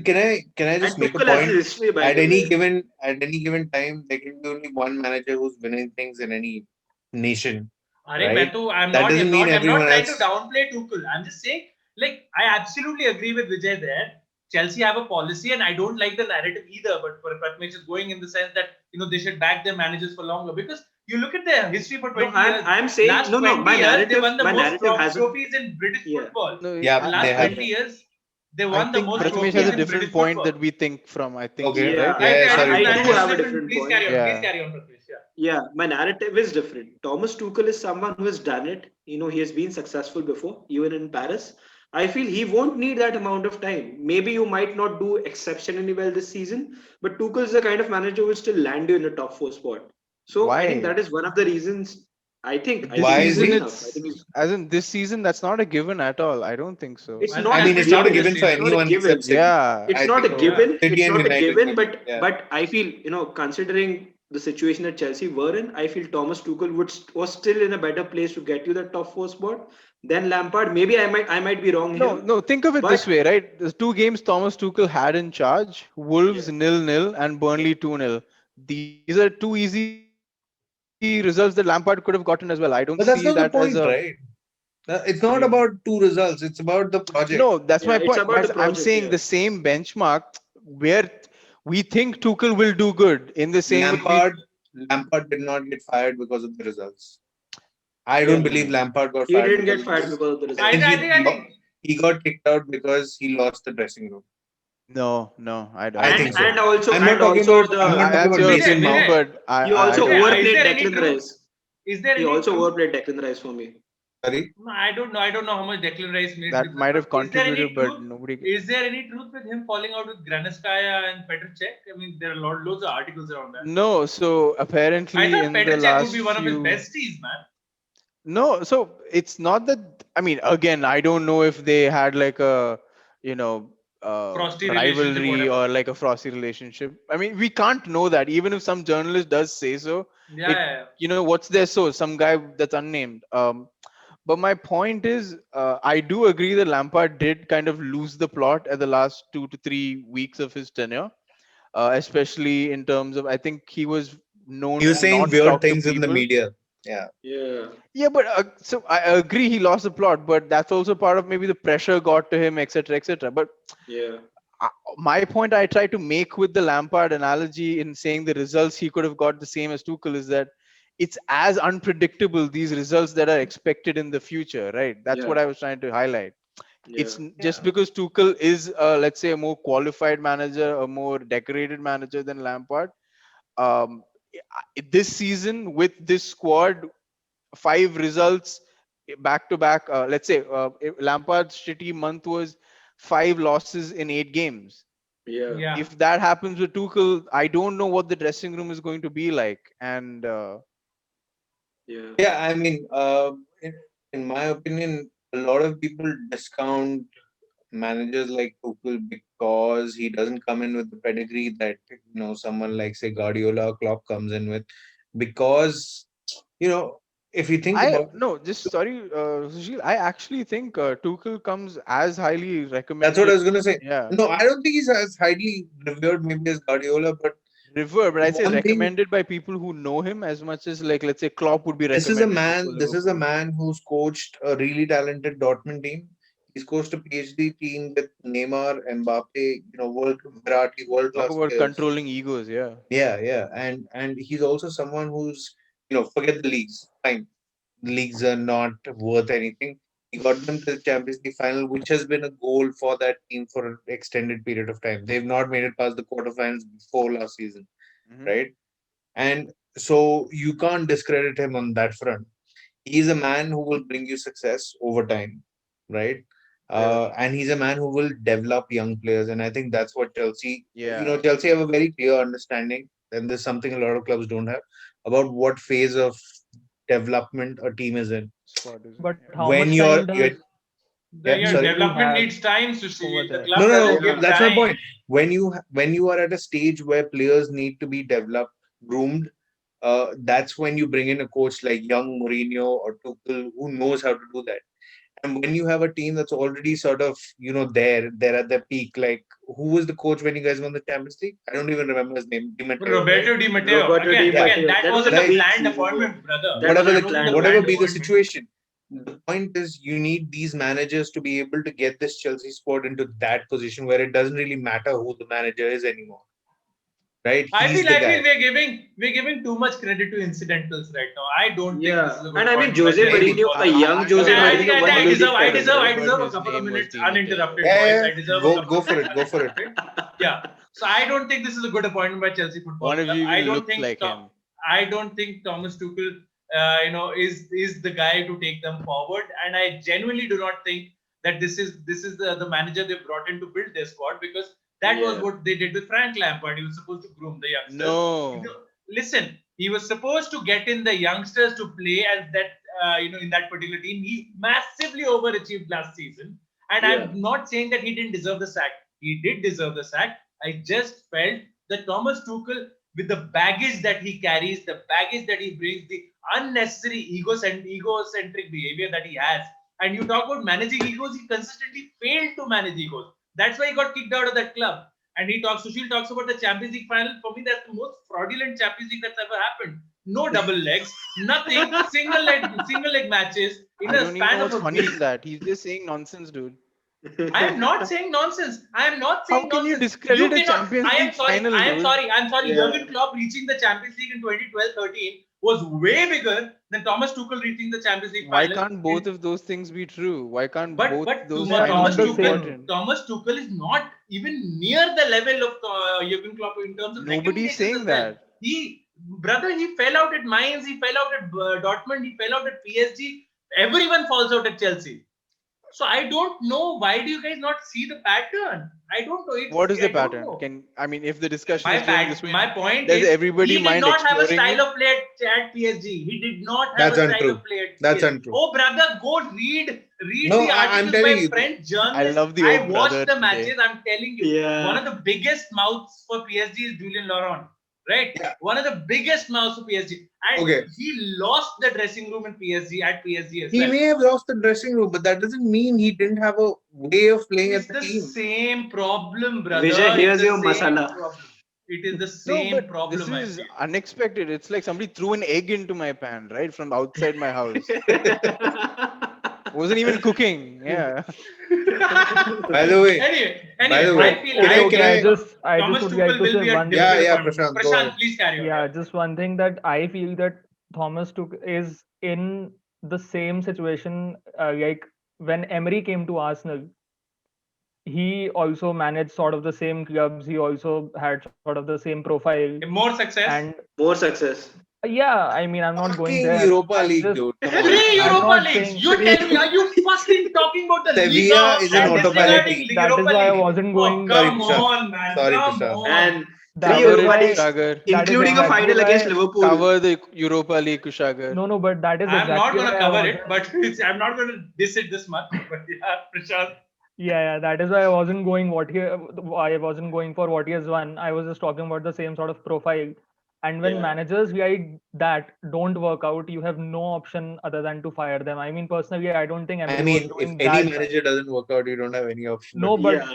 Can I just And make a Tuchel has point? a history by At the any way. given time, there can be only one manager who's winning things in any nation. Right? I'm That not doesn't mean trying everyone to else. downplay Tuchel. I'm just saying, like, I absolutely agree with Vijay there. Chelsea have a policy, and I don't like the narrative either. But for Prathamesh is going in the sense that they should back their managers for longer, because you look at their history for 20 years. I'm saying last no. 20 My years, they narrative, won the my most narrative hasn't. trophies in British Yeah. football. No, Yeah, The they last have. 20 years, they I won the think most Prathamesh trophies has a in different British point football. that we think from. I think, Okay. Yeah, right? Yeah, sorry. I do have a Listen, different please point. carry on. Yeah. Please carry on, Prathamesh. Yeah. Yeah, my narrative is different. Thomas Tuchel is someone who has done it. He has been successful before, even in Paris. I feel he won't need that amount of time. Maybe you might not do exceptionally well this season, but Tuchel is the kind of manager who will still land you in the top 4 spot. So I think Why? that is one of the reasons. I think This Why he's is season, he? good enough. I think as in this season, that's not a given at all. I don't think so. it's I not. I mean, a it's not a given. given for It's not a anyone given. except City. Yeah. It's I not a think given. City It's and not a United given, will- but yeah. but I feel considering the situation that Chelsea were in, I feel Thomas Tuchel was still in a better place to get you the top 4 spot than Lampard. Maybe I might be wrong No, here. no. Think of it this But- way, right? The 2 games Thomas Tuchel had in charge: Wolves 0-0 and Burnley 2-0. These are 2 easy results that Lampard could have gotten as well. I don't see that as a. But that's not the point, right? It's not about 2 results. It's about the project. No, that's my it's point. about the I'm project, saying yeah. the same benchmark where we think Tuchel will do good in the same way. Lampard did not get fired because of the results. I don't believe Lampard got He fired. didn't get because of fired this. because of the I result. think he got kicked out because he lost the dressing room. No, I don't. I think so. And also, I'm not and talking also about- I'm not the talking That's about your Mason opinion, Mount. but I. he also I- overplayed Is there any Declan truth? Rice. Is there He any also truth? overplayed Declan Rice for me. Sorry? No, I don't know. I don't know how much Declan Rice made. that difference, might have but is there any contributed, but truth? nobody. Is there any truth with him falling out with Granskaya and Petr Cech? I mean, there are loads of articles around that. No, so apparently I thought in the Petr Cech last would be one of his few. besties, man. No, so it's not that. I mean, again, I don't know if they had like a, you know, Frosty relationship, rivalry whatever. or like a frosty relationship. I mean, we can't know that. Even if some journalist does say so, Yeah, It- yeah. you know, what's their source? Some guy that's unnamed. But my point is, I do agree that Lampard did kind of lose the plot at the last 2 to 3 weeks of his tenure, especially in terms of, I think he was known He was to saying not weird talk to things in the people. media. Yeah. Yeah. Yeah, but so I agree he lost the plot, but that's also part of maybe the pressure got to him, etc., etc. But Yeah. my point I try to make with the Lampard analogy in saying the results he could have got the same as Tuchel is that it's as unpredictable these results that are expected in the future, right? That's Yeah. what I was trying to highlight. Yeah. It's just because Tuchel is, let's say, a more qualified manager, a more decorated manager than Lampard. This season with this squad, 5 results back to back. Let's say Lampard's shitty month was 5 losses in 8 games. Yeah. Yeah. If that happens with Tuchel, I don't know what the dressing room is going to be like. And Yeah. Yeah, I mean, in my opinion, a lot of people discount managers like Tuchel because he doesn't come in with the pedigree that someone like say Guardiola or Klopp comes in with. Because if you think about Sushil, I actually think Tuchel comes as highly recommended. that's what I was gonna say. Yeah. No, I don't think he's as highly revered maybe as Guardiola, but But I say one thing- recommended by people who know him as much as, like, let's say Klopp would be this recommended. is a man. for This is a Liverpool. man who's coached a really talented Dortmund team. He's coached a PhD team with Neymar, Mbappe, world Verratti, world Talk class about players. controlling egos. Yeah. Yeah, and he's also someone who's forget the leagues. Fine, the leagues are not worth anything. He got them to the Champions League final, which has been a goal for that team for an extended period of time. They've not made it past the quarterfinals before last season, Hmm. right? And so you can't discredit him on that front. He's a man who will bring you success over time, right? Yeah. And he's a man who will develop young players, and I think that's what Chelsea. Yeah. Chelsea have a very clear understanding, and there's something a lot of clubs don't have about what phase of development a team is in. Squad is. But Yeah. how When much time you're does yeah, Your sorry. Chelsea development have needs time, over Sushil. The there? No, club no, doesn't no. give Yeah. That's my time. point. When you are at a stage where players need to be developed, groomed, that's when you bring in a coach like young Mourinho or Tuchel who knows how to do that. And when you have a team that's already sort of they're at their peak. Like who was the coach when you guys won the Champions League? I don't even remember his name. Di Matteo, right? Roberto Di Matteo. Roberto Di Yeah, Again, Matteo. that That was wasn't a a right. big planned season, bro. appointment, brother. That was Whatever a That the wasn't a planned whatever planned be the appointment. appointment. situation, the point is you need these managers to be able to get this Chelsea squad into that position where it doesn't really matter who the manager is anymore, right? I He's feel the I guy. feel we're giving too much credit to incidentals right now. I don't think this is Yeah. a good And I mean, appointment by Jose Chelsea Maybe. Mourinho, football a club. young Jose Listen, I think Mourinho, I, think won I the league deserve I titles, deserve I right? But deserve a his couple of name was minutes Di Matteo. uninterrupted, boys. Yeah, I deserve a go couple of for minutes it. Go for it. uninterrupted. Yeah. So I don't think this is a good appointment by Chelsea Football One of Club. you even looked like him. I don't think Thomas Tuchel, is the guy to take them forward. And I genuinely do not think that this is the manager they brought in to build their squad, because that was Yeah. what they did with Frank Lampard. He was supposed to groom the youngsters. No. Listen, he was supposed to get in the youngsters to play as that in that particular team. He massively overachieved last season, and Yeah. I'm not saying that he didn't deserve the sack. He did deserve the sack. I just felt that Thomas Tuchel, with the baggage that he carries, the baggage that he brings, the unnecessary egocentric behavior that he has, and you talk about managing egos, he consistently failed to manage egos. That's why he got kicked out of that club. And Sushil talks about the Champions League final. For me, that's the most fraudulent Champions League that's ever happened. No double legs, nothing, single leg matches in I a don't even span know of what's a funny week. in that. He's just saying nonsense, dude. I am not saying nonsense. I am not How saying can you nonsense. You discredit a cannot. Champions I am League sorry. final, I am dude? sorry. I am sorry. Yeah. Jurgen Klopp reaching the Champions League in 2012-13 was way bigger than Thomas Tuchel reaching the Champions League Why final. can't both of those things be true? Why can't But both but those They are finals not be the same. important? Thomas Tuchel is not even near the level of Jurgen Klopp in terms of Nobody's recommendations saying as well. that. He fell out at Mainz. He fell out at Dortmund. He fell out at PSG. Everyone falls out at Chelsea. So I don't know, why do you guys not see the pattern? I don't know. What is the I don't pattern? know. If the discussion is going this way, My point does is, everybody he did mind not have a exploring style it? of play at PSG. He did not have That's a style untrue. of play at That's PSG. untrue. Oh, brother, go read No, the I'm articles telling by you. French I journalists. love the I old watched brother the today. matches. I'm telling you, Yeah. one of the biggest mouths for PSG is Julian Laurent. Right? Yeah. One of the biggest mouths for PSG. And Okay. he lost the dressing room at PSG as He well. may have lost the dressing room, but that doesn't mean he didn't have a way of playing It's at the the team. same problem, brother. Vijay, here's It's the your same masala. problem. It is the No, same but problem, this I is feel. unexpected. It's like somebody threw an egg into my pan, right, from outside my house. Wasn't even cooking. Yeah. By the way, Anyway, the way, I feel can I- Okay, can I I- just Thomas would Tuchel like to will say be a one difficult thing. Yeah, appointment. Prashant, go Prashant, ahead. please carry on. Yeah, just one thing that I feel that Thomas took is in the same situation like when Emery came to Arsenal. He also managed sort of the same clubs. He also had sort of the same profile. More success. And More success. yeah, I mean, I'm not going fucking there. Europa I'm League, just- dude. Come Three on. I'm Europa not Leagues. saying- You tell me, are you fucking talking about the Liga Sevilla is an and automatic. disregarding That is Europa why I League? wasn't Oh, going. Sorry, come Prashant. on, man. Sorry, Come Prashant. on. And That three is Europa why- Leagues, Kushagar. that is including a exactly final why- against Liverpool. Cover the Europa League, Kushagar. No, but that is I'm not exactly going to why I cover it, wasn't- but I'm not going to diss it this much. But yeah, Prashant. Yeah, that is why I wasn't going I wasn't going for what he has won. I was just talking about the same sort of profile. And when Yeah. managers like that don't work out, you have no option other than to fire them. I mean, personally, I don't think I Emery mean, was if doing any that. manager doesn't work out, you don't have any option. No, but Yeah.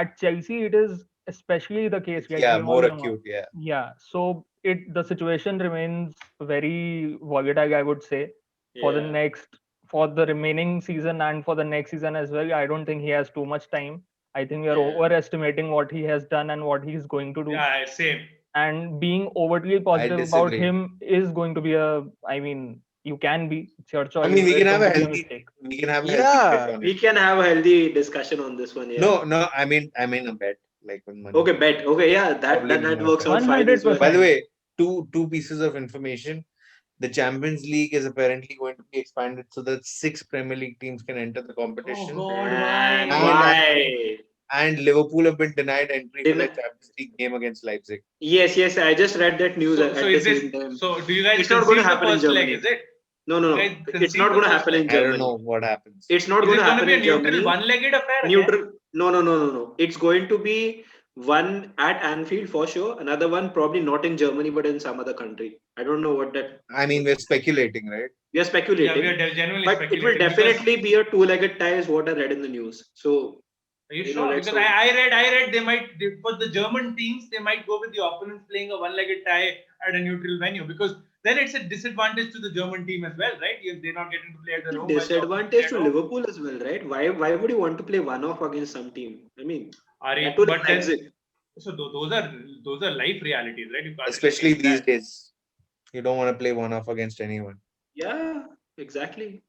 at Chelsea, it is especially the case. Like, Yeah, we more all know. acute. Yeah. Yeah, so the situation remains very volatile, I would say, for the Yeah. next for the remaining season and for the next season as well, I don't think he has too much time. I think we are Yeah. overestimating what he has done and what he's going to do. Yeah, same. And being overtly positive about disagree. him is going to be I mean, you can be. It's your choice. I mean, but it's going to be a we mistake. can have a healthy Yeah. bet on We it. can have a healthy discussion on this one. Yeah. No, I mean a bet, like with money. Okay, bet. Okay, yeah, Probably that not works fair. out fine as well. By the 100%. way, two pieces of information. The Champions League is apparently going to be expanded so that 6 Premier League teams can enter the Oh competition. God, And why? why? And Liverpool have been denied entry for their Didn't- Champions League game against Leipzig. Yes, I just read that news So, at so the is this? same time. So do you guys It's not going to concede the happen in first leg? Germany. Is it? No, You it's concede not the going to first happen leg. in I don't Germany. know what happens. It's not Is going it to going to happen be a in neutral Germany. one-legged affair again? Neutral. No. It's going to be one at Anfield for sure. Another one probably not in Germany but in some other country. I don't know what that. I mean, we're speculating, right? We are Yeah, speculating, we are genuinely but it will speculating because. definitely be a two-legged tie, is what I read in the news. So Are you you know, sure? let's Because hope. I read for the German teams they might go with the opponents playing a one-legged tie at a neutral venue because then it's a disadvantage to the German team as well, right? They're not getting to play at their home. while the opponents play Disadvantage at to home. Liverpool as well, right? Why would you want to play one off against some team? I mean, Ari, that to but then Leipzig. so those are life realities, right? You can't Especially escape these that. days. You don't want to play one off against anyone. Yeah, exactly.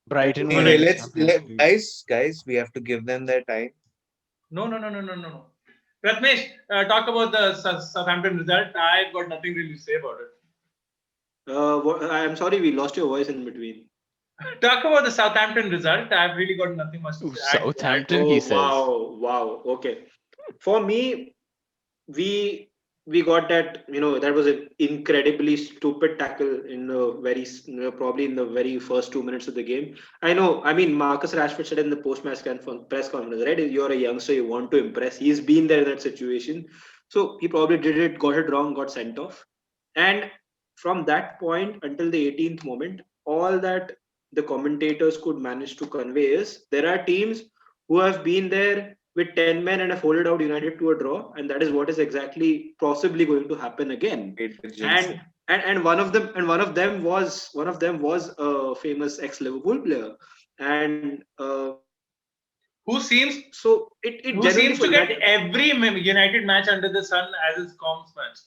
Brighton But Anyway, winning it, Champions League. guys, we have to give them their time. no. Pratmesh, talk about the Southampton result. I've got nothing really to say about it. I'm sorry, we lost your voice in between. Talk about the Southampton result. I've really got nothing much to Ooh, add to that. Southampton, he says. Wow. Okay. For me, we got that, that was an incredibly stupid tackle in the very probably in the very first 2 minutes of the game. I mean, Marcus Rashford said in the post-match press conference, right? You're a youngster, you want to impress. He's been there in that situation, so he probably got it wrong, got sent off. And from that point until the 18th moment, all that the commentators could manage to convey is there are teams who have been there with 10 men and have folded out United to a draw, and that is what is exactly possibly going to happen again. And one of them was a famous ex-Liverpool player, and Who seems it who genuinely seems to get every United match under the sun as his comms match.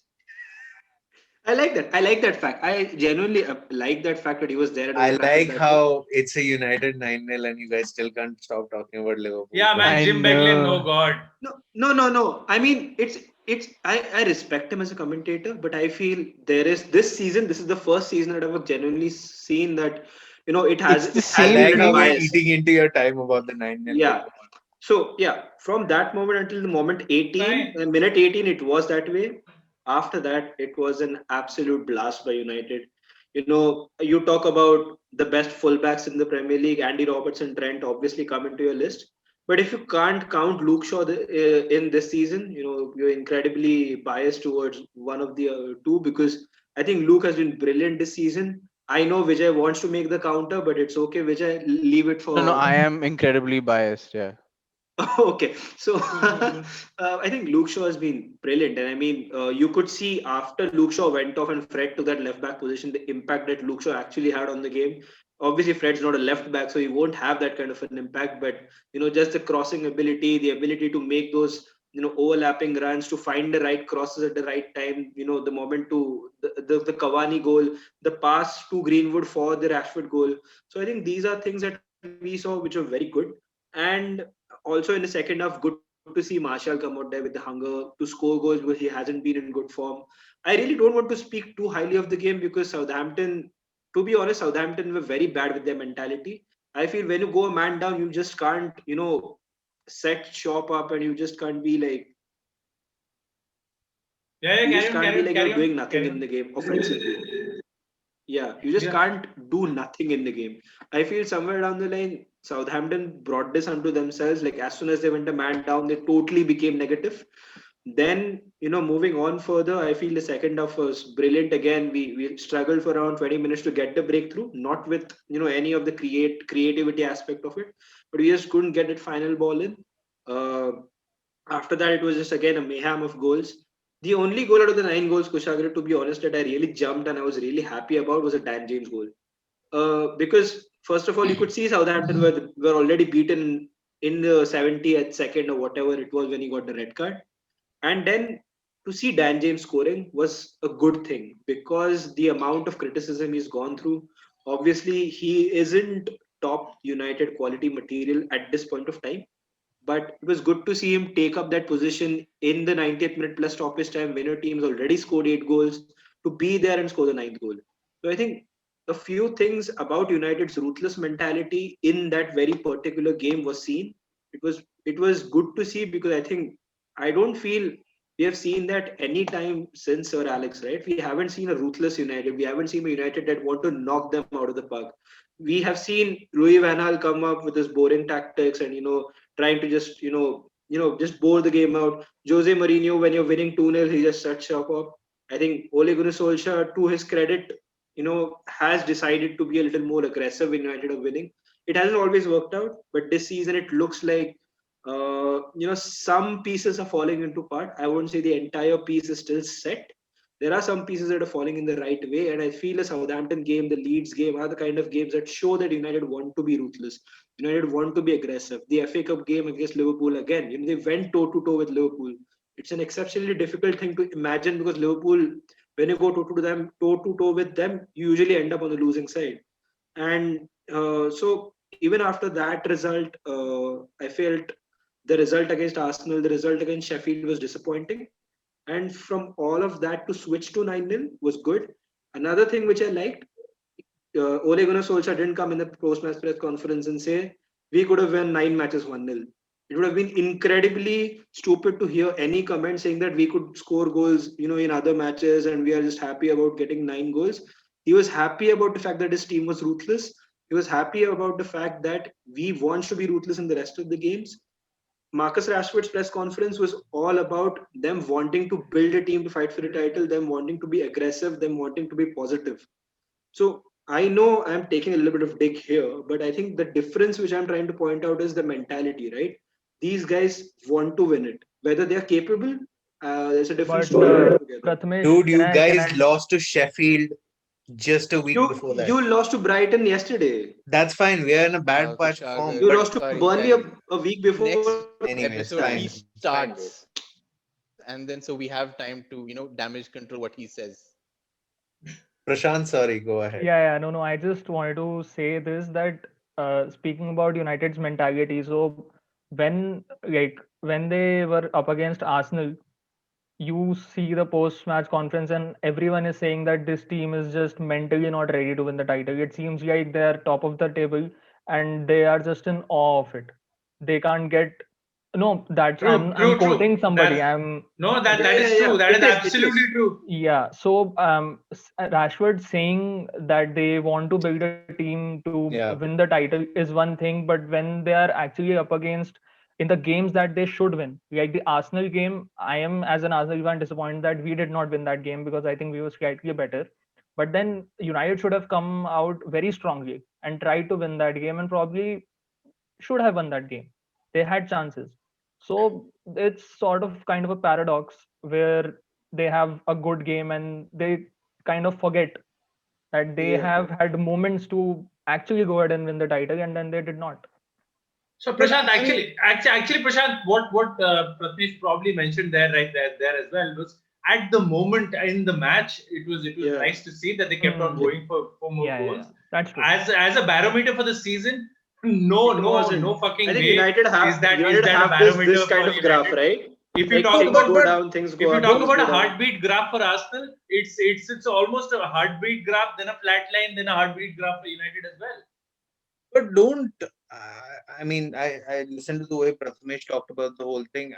I like that. I like that fact. I genuinely like that fact that he was there. At I Old Trafford like that how it's a United 9-0 and you guys still can't stop talking about Liverpool. Yeah, man, I Jim Beglin, know. oh god. No. I mean, I respect him as a commentator, but I feel there is this season. This is the first season that I've genuinely seen that it has It's the it has same I a like little how we're bias. eating into your time about the 9-0. Yeah. So yeah, from that moment until the moment 18, Fine. minute 18, it was that way. After that, it was an absolute blast by United. You talk about the best fullbacks in the Premier League. Andy Robertson, Trent obviously come into your list. But if you can't count Luke Shaw in this season, you're incredibly biased towards one of the two, because I think Luke has been brilliant this season. I know Vijay wants to make the counter, but it's okay, Vijay. Leave it for. No, I am incredibly biased. Yeah. Okay, so I think Luke Shaw has been brilliant, and I mean, you could see after Luke Shaw went off and Fred to that left back position, the impact that Luke Shaw actually had on the game. Obviously, Fred's not a left back, so he won't have that kind of an impact. But just the crossing ability, the ability to make those overlapping runs, to find the right crosses at the right time. The moment to the Cavani goal, the pass to Greenwood for the Rashford goal. So I think these are things that we saw which are very good. And also in the second half, good to see Martial come out there with the hunger to score goals because he hasn't been in good form. I really don't want to speak too highly of the game because Southampton, to be honest, Southampton were very bad with their mentality. I feel when you go a man down, you just can't, set shop up, and you just can't be like, Yeah, you just can't be like you're doing nothing carry in on. the game offensively. Yeah, you just Yeah. can't do nothing in the game. I feel somewhere down the line, Southampton brought this unto themselves. Like as soon as they went a man down, they totally became negative. Then, moving on further, I feel the second half was brilliant. Again, we struggled for around 20 minutes to get the breakthrough, not with any of the creativity aspect of it, but we just couldn't get that final ball in. Uh, After that, it was just again a mayhem of goals. The only goal out of the 9 goals, Kushagra, to be honest, that I really jumped and I was really happy about was a Dan James goal. Because first of all, you could see Southampton were already beaten in the 70th second or whatever it was when he got the red card. And then to see Dan James scoring was a good thing because the amount of criticism he's gone through, obviously, he isn't top United quality material at this point of time. But it was good to see him take up that position in the 90th minute plus stoppage time when your team's already scored 8 goals to be there and score the ninth goal. So I think a few things about United's ruthless mentality in that very particular game was seen. It was good to see because I don't feel we have seen that any time since Sir Alex, right? We haven't seen a ruthless United. We haven't seen a United that want to knock them out of the park. We have seen Louis Van Gaal come up with his boring tactics and trying to just just bore the game out. Jose Mourinho, when you're winning 2-0, he just shuts shop up. I think Ole Gunnar Solskjaer, to his credit, has decided to be a little more aggressive when United are winning. It hasn't always worked out, but this season it looks like some pieces are falling into part. I won't say the entire piece is still set. There are some pieces that are falling in the right way, and I feel the Southampton game, the Leeds game are the kind of games that show that United want to be ruthless. United want to be aggressive. The FA Cup game against Liverpool again, they went toe to toe with Liverpool. It's an exceptionally difficult thing to imagine because Liverpool, when you go toe to toe with them, you usually end up on the losing side. And so even after that result, I felt the result against Arsenal, the result against Sheffield was disappointing. And from all of that to switch to 9-0 was good. Another thing which I liked, Ole Gunnar Solskjaer didn't come in the post-match press conference and say, we could have won 9 matches 1-0. It would have been incredibly stupid to hear any comment saying that we could score goals, in other matches and we are just happy about getting 9 goals. He was happy about the fact that his team was ruthless. He was happy about the fact that we want to be ruthless in the rest of the games. Marcus Rashford's press conference was all about them wanting to build a team to fight for the title, them wanting to be aggressive, them wanting to be positive. So I know I'm taking a little bit of dig here, but I think the difference which I'm trying to point out is the mentality, right? These guys want to win it. Whether they're capable, there's a different But story altogether. Prathamesh, Dude, you can guys I lost to Sheffield just a week before that. You lost to Brighton yesterday. That's fine. We are in a bad patch of Tushar, form. You But lost to sorry, Burnley guys. a week before. Next anyways, episode fine. he starts, and then so we have time to damage control what he says. Prashant, sorry, go ahead. No. I just wanted to say this that speaking about United's mentality. So when they were up against Arsenal, you see the post-match conference and everyone is saying that this team is just mentally not ready to win the title. It seems like they're top of the table and they are just in awe of it. They can't get no. That's True, I'm true, quoting true. somebody. That I'm that is true. That is absolutely true. Yeah. So Rashford saying that they want to build a team to Yeah. win the title is one thing, but when they are actually up against in the games that they should win, like the Arsenal game, I am as an Arsenal fan disappointed that we did not win that game because I think we were slightly better. But then United should have come out very strongly and tried to win that game and probably should have won that game. They had chances. So it's sort of kind of a paradox where they have a good game and they kind of forget that they have had moments to actually go ahead and win the title and then they did not. So Prashant, actually, Prashant, what Pratnesh probably mentioned there as well was at the moment in the match, it was nice to see that they kept on going for more goals. That's true. As a barometer for the season, no fucking I think way United have is that United a have barometer this kind for of graph, United. right? If you Like talk things about go down, things if go you up. talk things about go a down. heartbeat graph for Arsenal, it's almost a heartbeat graph, then a flat line, then a heartbeat graph for United as well. But don't. I listened to the way Prathamesh talked about the whole thing.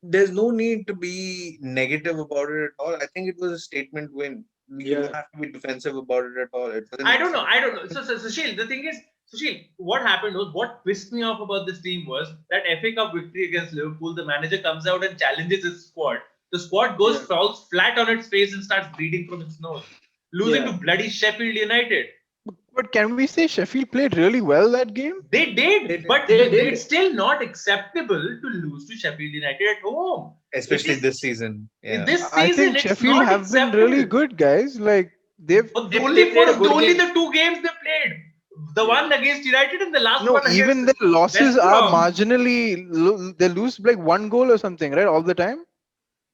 There's no need to be negative about it at all. I think it was a statement win. You don't have to be defensive about it at all. I don't know. So Sushil, the thing is, what happened was, what pissed me off about this team was that FA Cup victory against Liverpool, the manager comes out and challenges his squad. The squad falls flat on its face and starts bleeding from its nose. Losing to bloody Sheffield United. But can we say Sheffield played really well that game? They did, but it's still not acceptable to lose to Sheffield United at home. Especially this season. Yeah. This season, I think it's Sheffield not have acceptable. been really good, guys. Like they've Only played a good the game. 2 games they played. The one against United and the last No, one even against the losses West are Brom. marginally. They lose like one goal or something, right? All the time.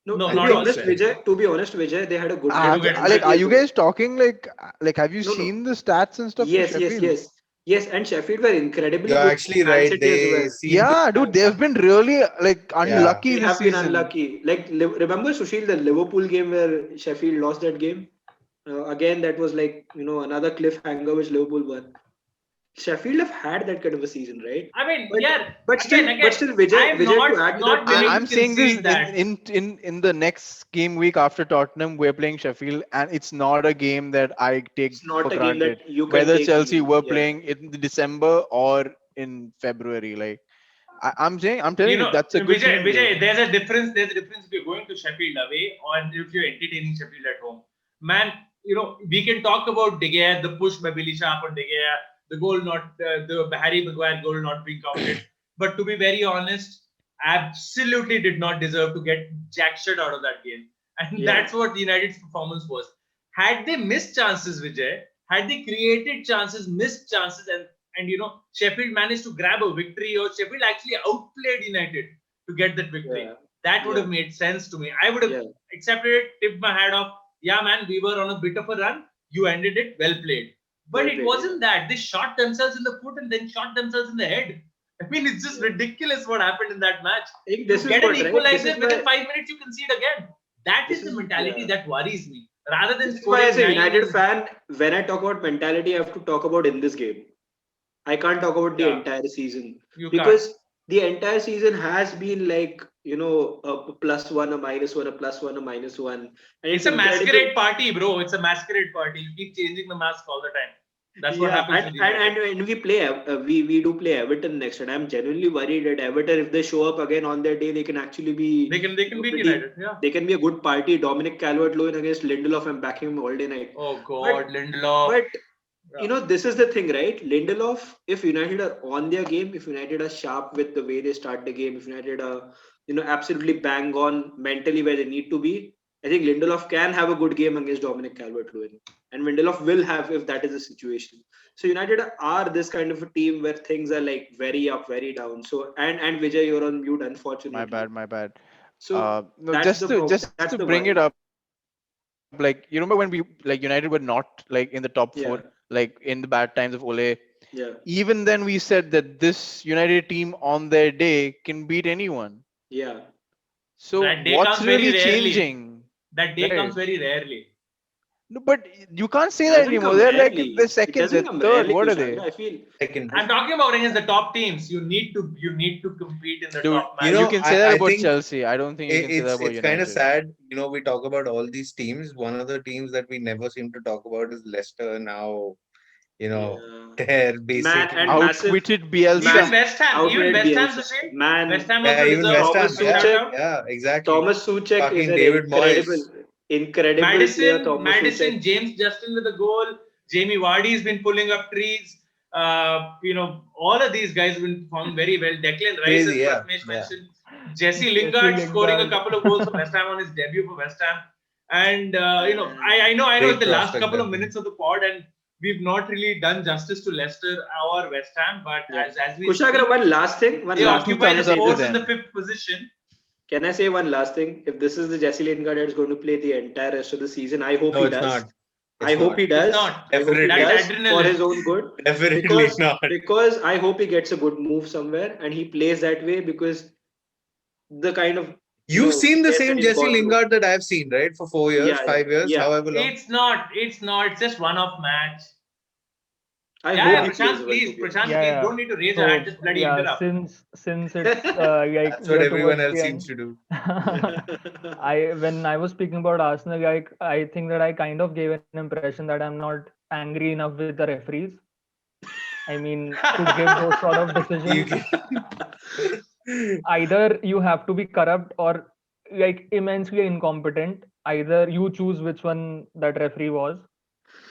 No, No, to not be all the honest, time. Vijay. To be honest, Vijay, they had a good They do game. get Like, are you Sheffield. guys talking like have you No, no. seen the stats and stuff for Yes, yes, Sheffield? yes, yes. And Sheffield were incredibly You're good. actually Man right. City as They well. seem to Yeah, dude, they've been really like Yeah. unlucky They this have been season. unlucky. Like, remember Sushil, the Liverpool game where Sheffield lost that game? Again, that was like, another cliffhanger which Liverpool won. Sheffield have had that kind of a season, right? I mean, But yeah. but Again, still, I Vijay, am to add to that not willing point, I'm to saying this concede that. in the next game week after Tottenham, we're playing Sheffield, and it's not a game that I take it's for not a game granted. that you can Whether take Chelsea easily. were Yeah. playing in December or in February, like I'm telling you, that's a good team. Vijay, there's a difference. There's a difference if you're going to Sheffield away or if you're entertaining Sheffield at home. Man, we can talk about De Gea, the push by Billy Sharp on De Gea, the goal not, the Harry Maguire goal not being counted. But to be very honest, absolutely did not deserve to get jack shit out of that game. And Yeah. that's what United's performance was. Had they missed chances, Vijay, had they created chances, missed chances, and Sheffield managed to grab a victory, or Sheffield actually outplayed United to get that victory. Yeah. That would Yeah. have made sense to me. I would have Yeah. accepted it, tipped my hat off. Yeah, man, we were on a bit of a run. You ended it, well played. But Well it played, wasn't that. They shot themselves in the foot and then shot themselves in the head. I mean, it's just ridiculous what happened in that match. I think You this is get what, an right? This equalizer is within why 5 minutes, you concede again. That This is the is- mentality yeah. that worries me. Rather than This is why, as a scoring United 9 fan, when I talk about mentality, I have to talk about in this game. I can't talk about the Yeah. entire season You because the entire season has been like a +1, a -1, a +1, a -1, and It's a masquerade party, bro. It's a masquerade party. You keep changing the mask all the time. That's what happens and, with United. and we play we do play Everton next, and I'm genuinely worried that Everton, if they show up again on their day, they can actually be They can beat pretty- United. Yeah. They can be a good party. Dominic Calvert-Lewin against Lindelof, I'm backing him all day night. Oh God, Lindelof. But Yeah. this is the thing, right? Lindelof, if United are on their game, if United are sharp with the way they start the game, if United are, absolutely bang on mentally where they need to be, I think Lindelof can have a good game against Dominic Calvert-Lewin. And Lindelof will have if that is the situation. So United are this kind of a team where things are like very up, very down. So and Vijay, you're on mute, unfortunately. My bad. So No, that's just the to problem. just That's to the bring worry. it up, like you remember when we like United were not like in the top Yeah. four, like in the bad times of Ole. Yeah, Even then, we said that this United team on their day can beat anyone. yeah. So That day what's comes very really rarely. changing? That day Right. comes very rarely. No, but you can't say that Doesn't anymore. come They're like rarely. the It second, doesn't the come third. rarely, What are Kushagra. they? I feel second. I'm talking about against the top teams. You need to compete in the Dude, top You matches. know, you can say that I about think Chelsea. I don't think you can say that about it's kind of United. sad. We talk about all these teams. One of the teams that we never seem to talk about is Leicester now. yeah. They're Man basically and massive Outwitted Bielsa. Even West Ham. Even outweighed West Ham's Bielsa. the same. Man, West Ham yeah, also even deserves West Ham. Thomas a shout Yeah, out. yeah, exactly. Thomas Suchek is Fucking an David incredible, Moyes. incredible player. Thomas Madison, Suchek. James Justin with the goal. Jamie Vardy's been pulling up trees. All of these guys have been performing very well. Declan Rice, Crazy, as yeah, Pratmesh yeah. mentioned. Jesse Jesse Lingard scoring a Lingard. couple of goals for West Ham on his debut for West Ham. And I know Great it's the last prospect couple of there. minutes of the pod, and we've not really done justice to Leicester or West Ham. But Yeah. as we Kushagra, speak, one last thing. they two occupy the thumbs up to fourth and them. the fifth position. Can I say one last thing? If this is the Jesse Lingard that's going to play the entire rest of the season, I hope No, he it's does. not. I hope he does. It's not. I hope he Definitely. does That's for adrenaline. his own good. Definitely Because not. because I hope he gets a good move somewhere and he plays that way because the kind of You've seen the pace that same he's Jesse gone through. Lingard that I've seen, right? For 4 years, Yeah, 5 years, yeah. however long. It's not. It's just one-off match. I Yeah, hope he Prashant, plays well, please. to be honest. Prashant, Yeah, please. yeah. Don't need to raise your hand. So Just bloody yeah, interrupt. since it's like That's what we are everyone towards else the seems end. to do. When I was speaking about Arsenal, I think that I kind of gave an impression that I'm not angry enough with the referees. I mean, to give those sort of decisions, either you have to be corrupt or like immensely incompetent. Either you choose which one that referee was,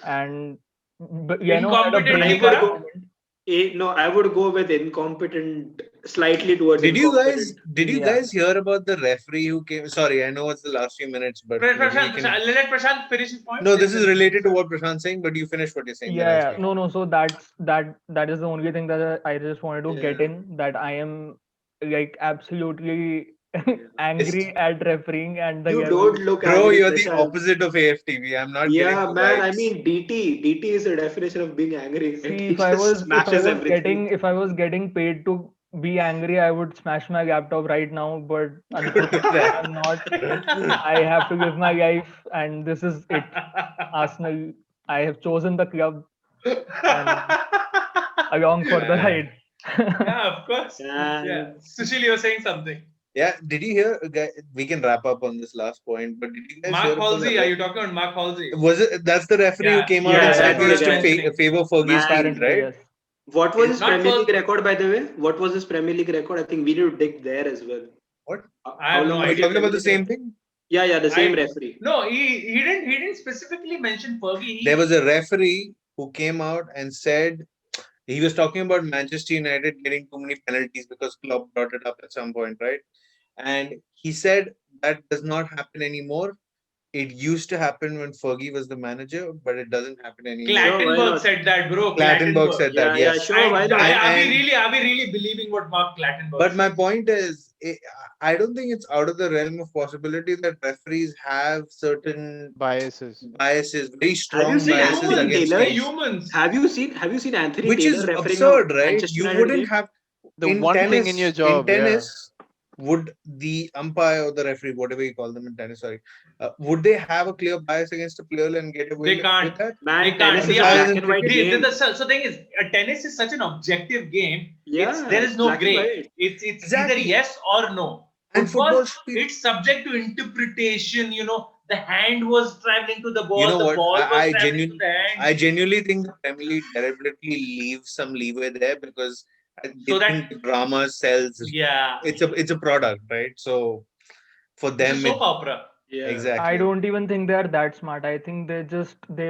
and had a Incompetently brain corrupt? for the moment. No, I would go with incompetent slightly towards Did you incompetent. Yeah. guys hear about the referee who came? Sorry, I know it's the last few minutes, but maybe we Prashant, can. let Prashant finish his point. No, this is related to what Prashant's saying, but you finish what you're saying, then I'll Yeah, speak. no, no. So that is the only thing that I just wanted to get Yeah. in, that I am like absolutely Yeah. angry at refereeing and the You level. don't look Bro, angry, you're the Prashant. opposite of AFTV. I'm not getting Yeah, the man. I vibes. mean, DT is the definition of being angry. Right? See, He just smashes everything. if I was getting paid to be angry, I would smash my laptop right now. But Don't do unfortunately, that. I'm not. I have to live my life, and this is it. Arsenal. I have chosen the club and along for the Man. ride. Yeah, of course. Yeah. And Sushil, you were saying something. Yeah, did you hear? We can wrap up on this last point, but did you guys Mark hear about Halsey, the are you talking about Mark Halsey? Was it that's the referee who Yeah, came out yeah, and yeah, said that's that's he what the I used was to guy. mentioning. favor Fergie's team, Man, Apparently, right? yes. what was his Not Premier for- League record, by the way? What was his Premier League record? I think we need to dig there as well. What? I How have no long Are we was his idea. talking about Premier the League same record? thing? Yeah, the same I referee. no, he didn't specifically mention Fergie. There was a referee who came out and said he was talking about Manchester United getting too many penalties because Klopp brought it up at some point, right? And he said that does not happen anymore. It used to happen when Fergie was the manager, but it doesn't happen anymore. Sure, why Clattenburg not? said that, bro. Clattenburg Clattenburg. said that, Yeah, yes. sure, why not? Are we really believing what Mark Clattenburg But said? my point is, I don't think it's out of the realm of possibility that referees have certain Biases. biases, very Have you strong seen biases Anthony against We're Taylor? teams, humans. Have you seen Anthony which Taylor is refereeing a absurd, right? Manchester You United wouldn't game? have The in one thing in your tennis. job, In yeah. tennis, would the umpire or the referee, whatever you call them in tennis, sorry, would they have a clear bias against a player and get away They with can't. that? Man, They can't. tennis is a Umpires black in and white cricket, game. So thing is, tennis is such an objective game. Yeah, There it's is no black and gray. white. It's either Exactly. yes or no. And football should be. It's subject to interpretation. The hand was traveling to the ball. You know The what? ball was I traveling to the hand. I genuinely think the Premier League deliberately leaves some leeway there because they So that- think drama sells. Yeah. It's a product, right? So for It's a them, soap opera. Yeah. exactly. I don't even think they are that smart. I think they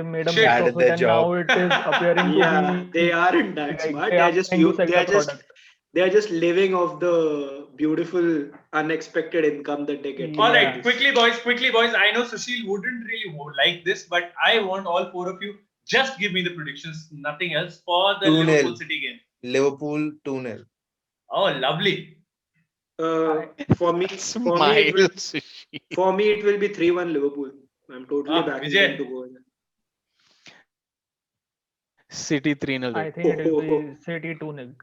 made a Shit. mess Bad of at their it, and now job. it is appearing to Yeah, be they aren't that like smart. they They are are just trying to you. sell the product. They are just living off the beautiful, unexpected income that they get. All Yeah. right, quickly, boys. I know Sushil wouldn't really like this, but I want all four of you just give me the predictions, nothing else, for the 2-0. Liverpool City game. Liverpool 2-0. Oh, lovely. For me, Smile, Sushi. it will be 3-1 Liverpool. I'm totally backing Vijay. them to go in. City 3-0. I think it will be City 2-0.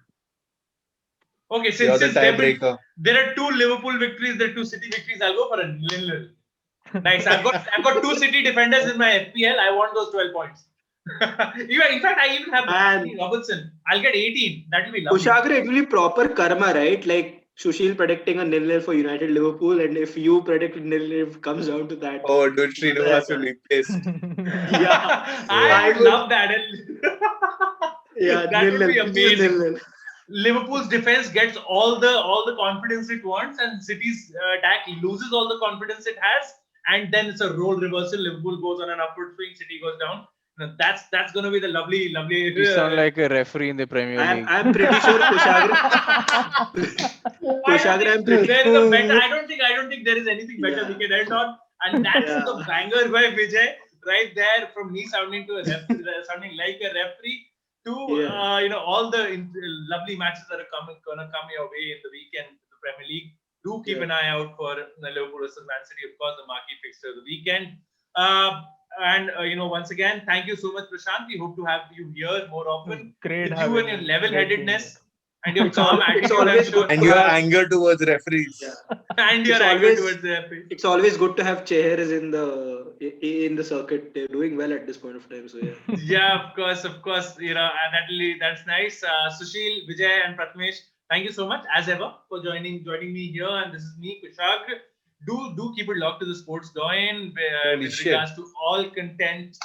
Okay, You're since the tiebreaker. there are two Liverpool victories, there are two City victories, I'll go for a 0-0. Nice. I've got two City defenders in my FPL. I want those 12 points. In fact, I even have Man. Robertson. I'll get 18. That will be lovely. Kushagra, it will be proper karma, right? Like Sushil predicting a 0-0 for United Liverpool, and if you predict 0-0, it comes down to that. Oh, dude, Srinivas will be pissed. Yeah. I would would- love that. Yeah, That would 0-0, be which is amazing. 0-0. Liverpool's defense gets all the confidence it wants, and City's attack loses all the confidence it has, and then it's a role reversal. Liverpool goes on an upward swing, City goes down. Now, that's going to be the lovely. You sound like a referee in the Premier League. I'm pretty sure Kushagra. Kushagra, I'm pretty. There is a better. I don't think there is anything better Yeah. we can end on, and that's Yeah. the banger by Vijay right there, from me sounding sounding like a referee to Yeah. all the lovely matches that are gonna come your way in the weekend in the Premier League. Do keep Yeah. an eye out for Liverpool versus Man City, of course, the marquee fixture of the weekend. And once again, thank you so much, Prashant. We hope to have you here more often. Great With you having and your me. level-headededness and your It's calm al- it's attitude, I'm always sure. good And to your have- anger towards referees. Yeah. And your It's anger always- towards the referee. It's always good to have Cheheras in the circuit. They're doing well at this point of time. So yeah. Yeah, of course. And that's nice. Sushil, Vijay, and Pratmesh, thank you so much as ever for joining me here. And this is me, Kushagra. Do keep it locked to the Sports Doyen Holy with shit. regards to all content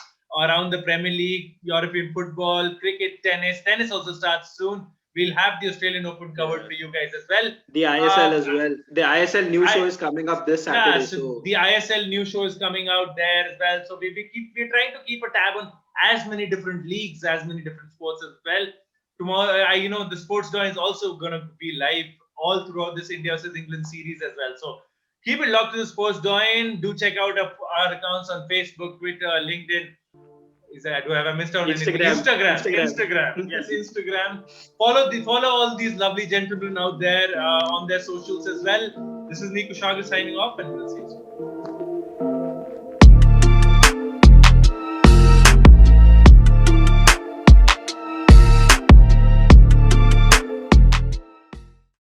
around the Premier League, European football, cricket, tennis. Tennis also starts soon. We'll have the Australian Open covered for you guys as well. The ISL as well. The ISL news show is coming up this Saturday. Yeah, so the ISL new show is coming out there as well. So we're trying to keep a tab on as many different leagues, as many different sports as well. tomorrow, the Sports Dawn is also going to be live all throughout this India versus England series as well. So keep it locked to the Sports Dawn. Do check out our accounts on Facebook, Twitter, LinkedIn. Have I missed out anything? Instagram. Yes, Instagram. Follow all these lovely gentlemen out there on their socials as well. This is Niku Shagar signing off, and we'll see you soon.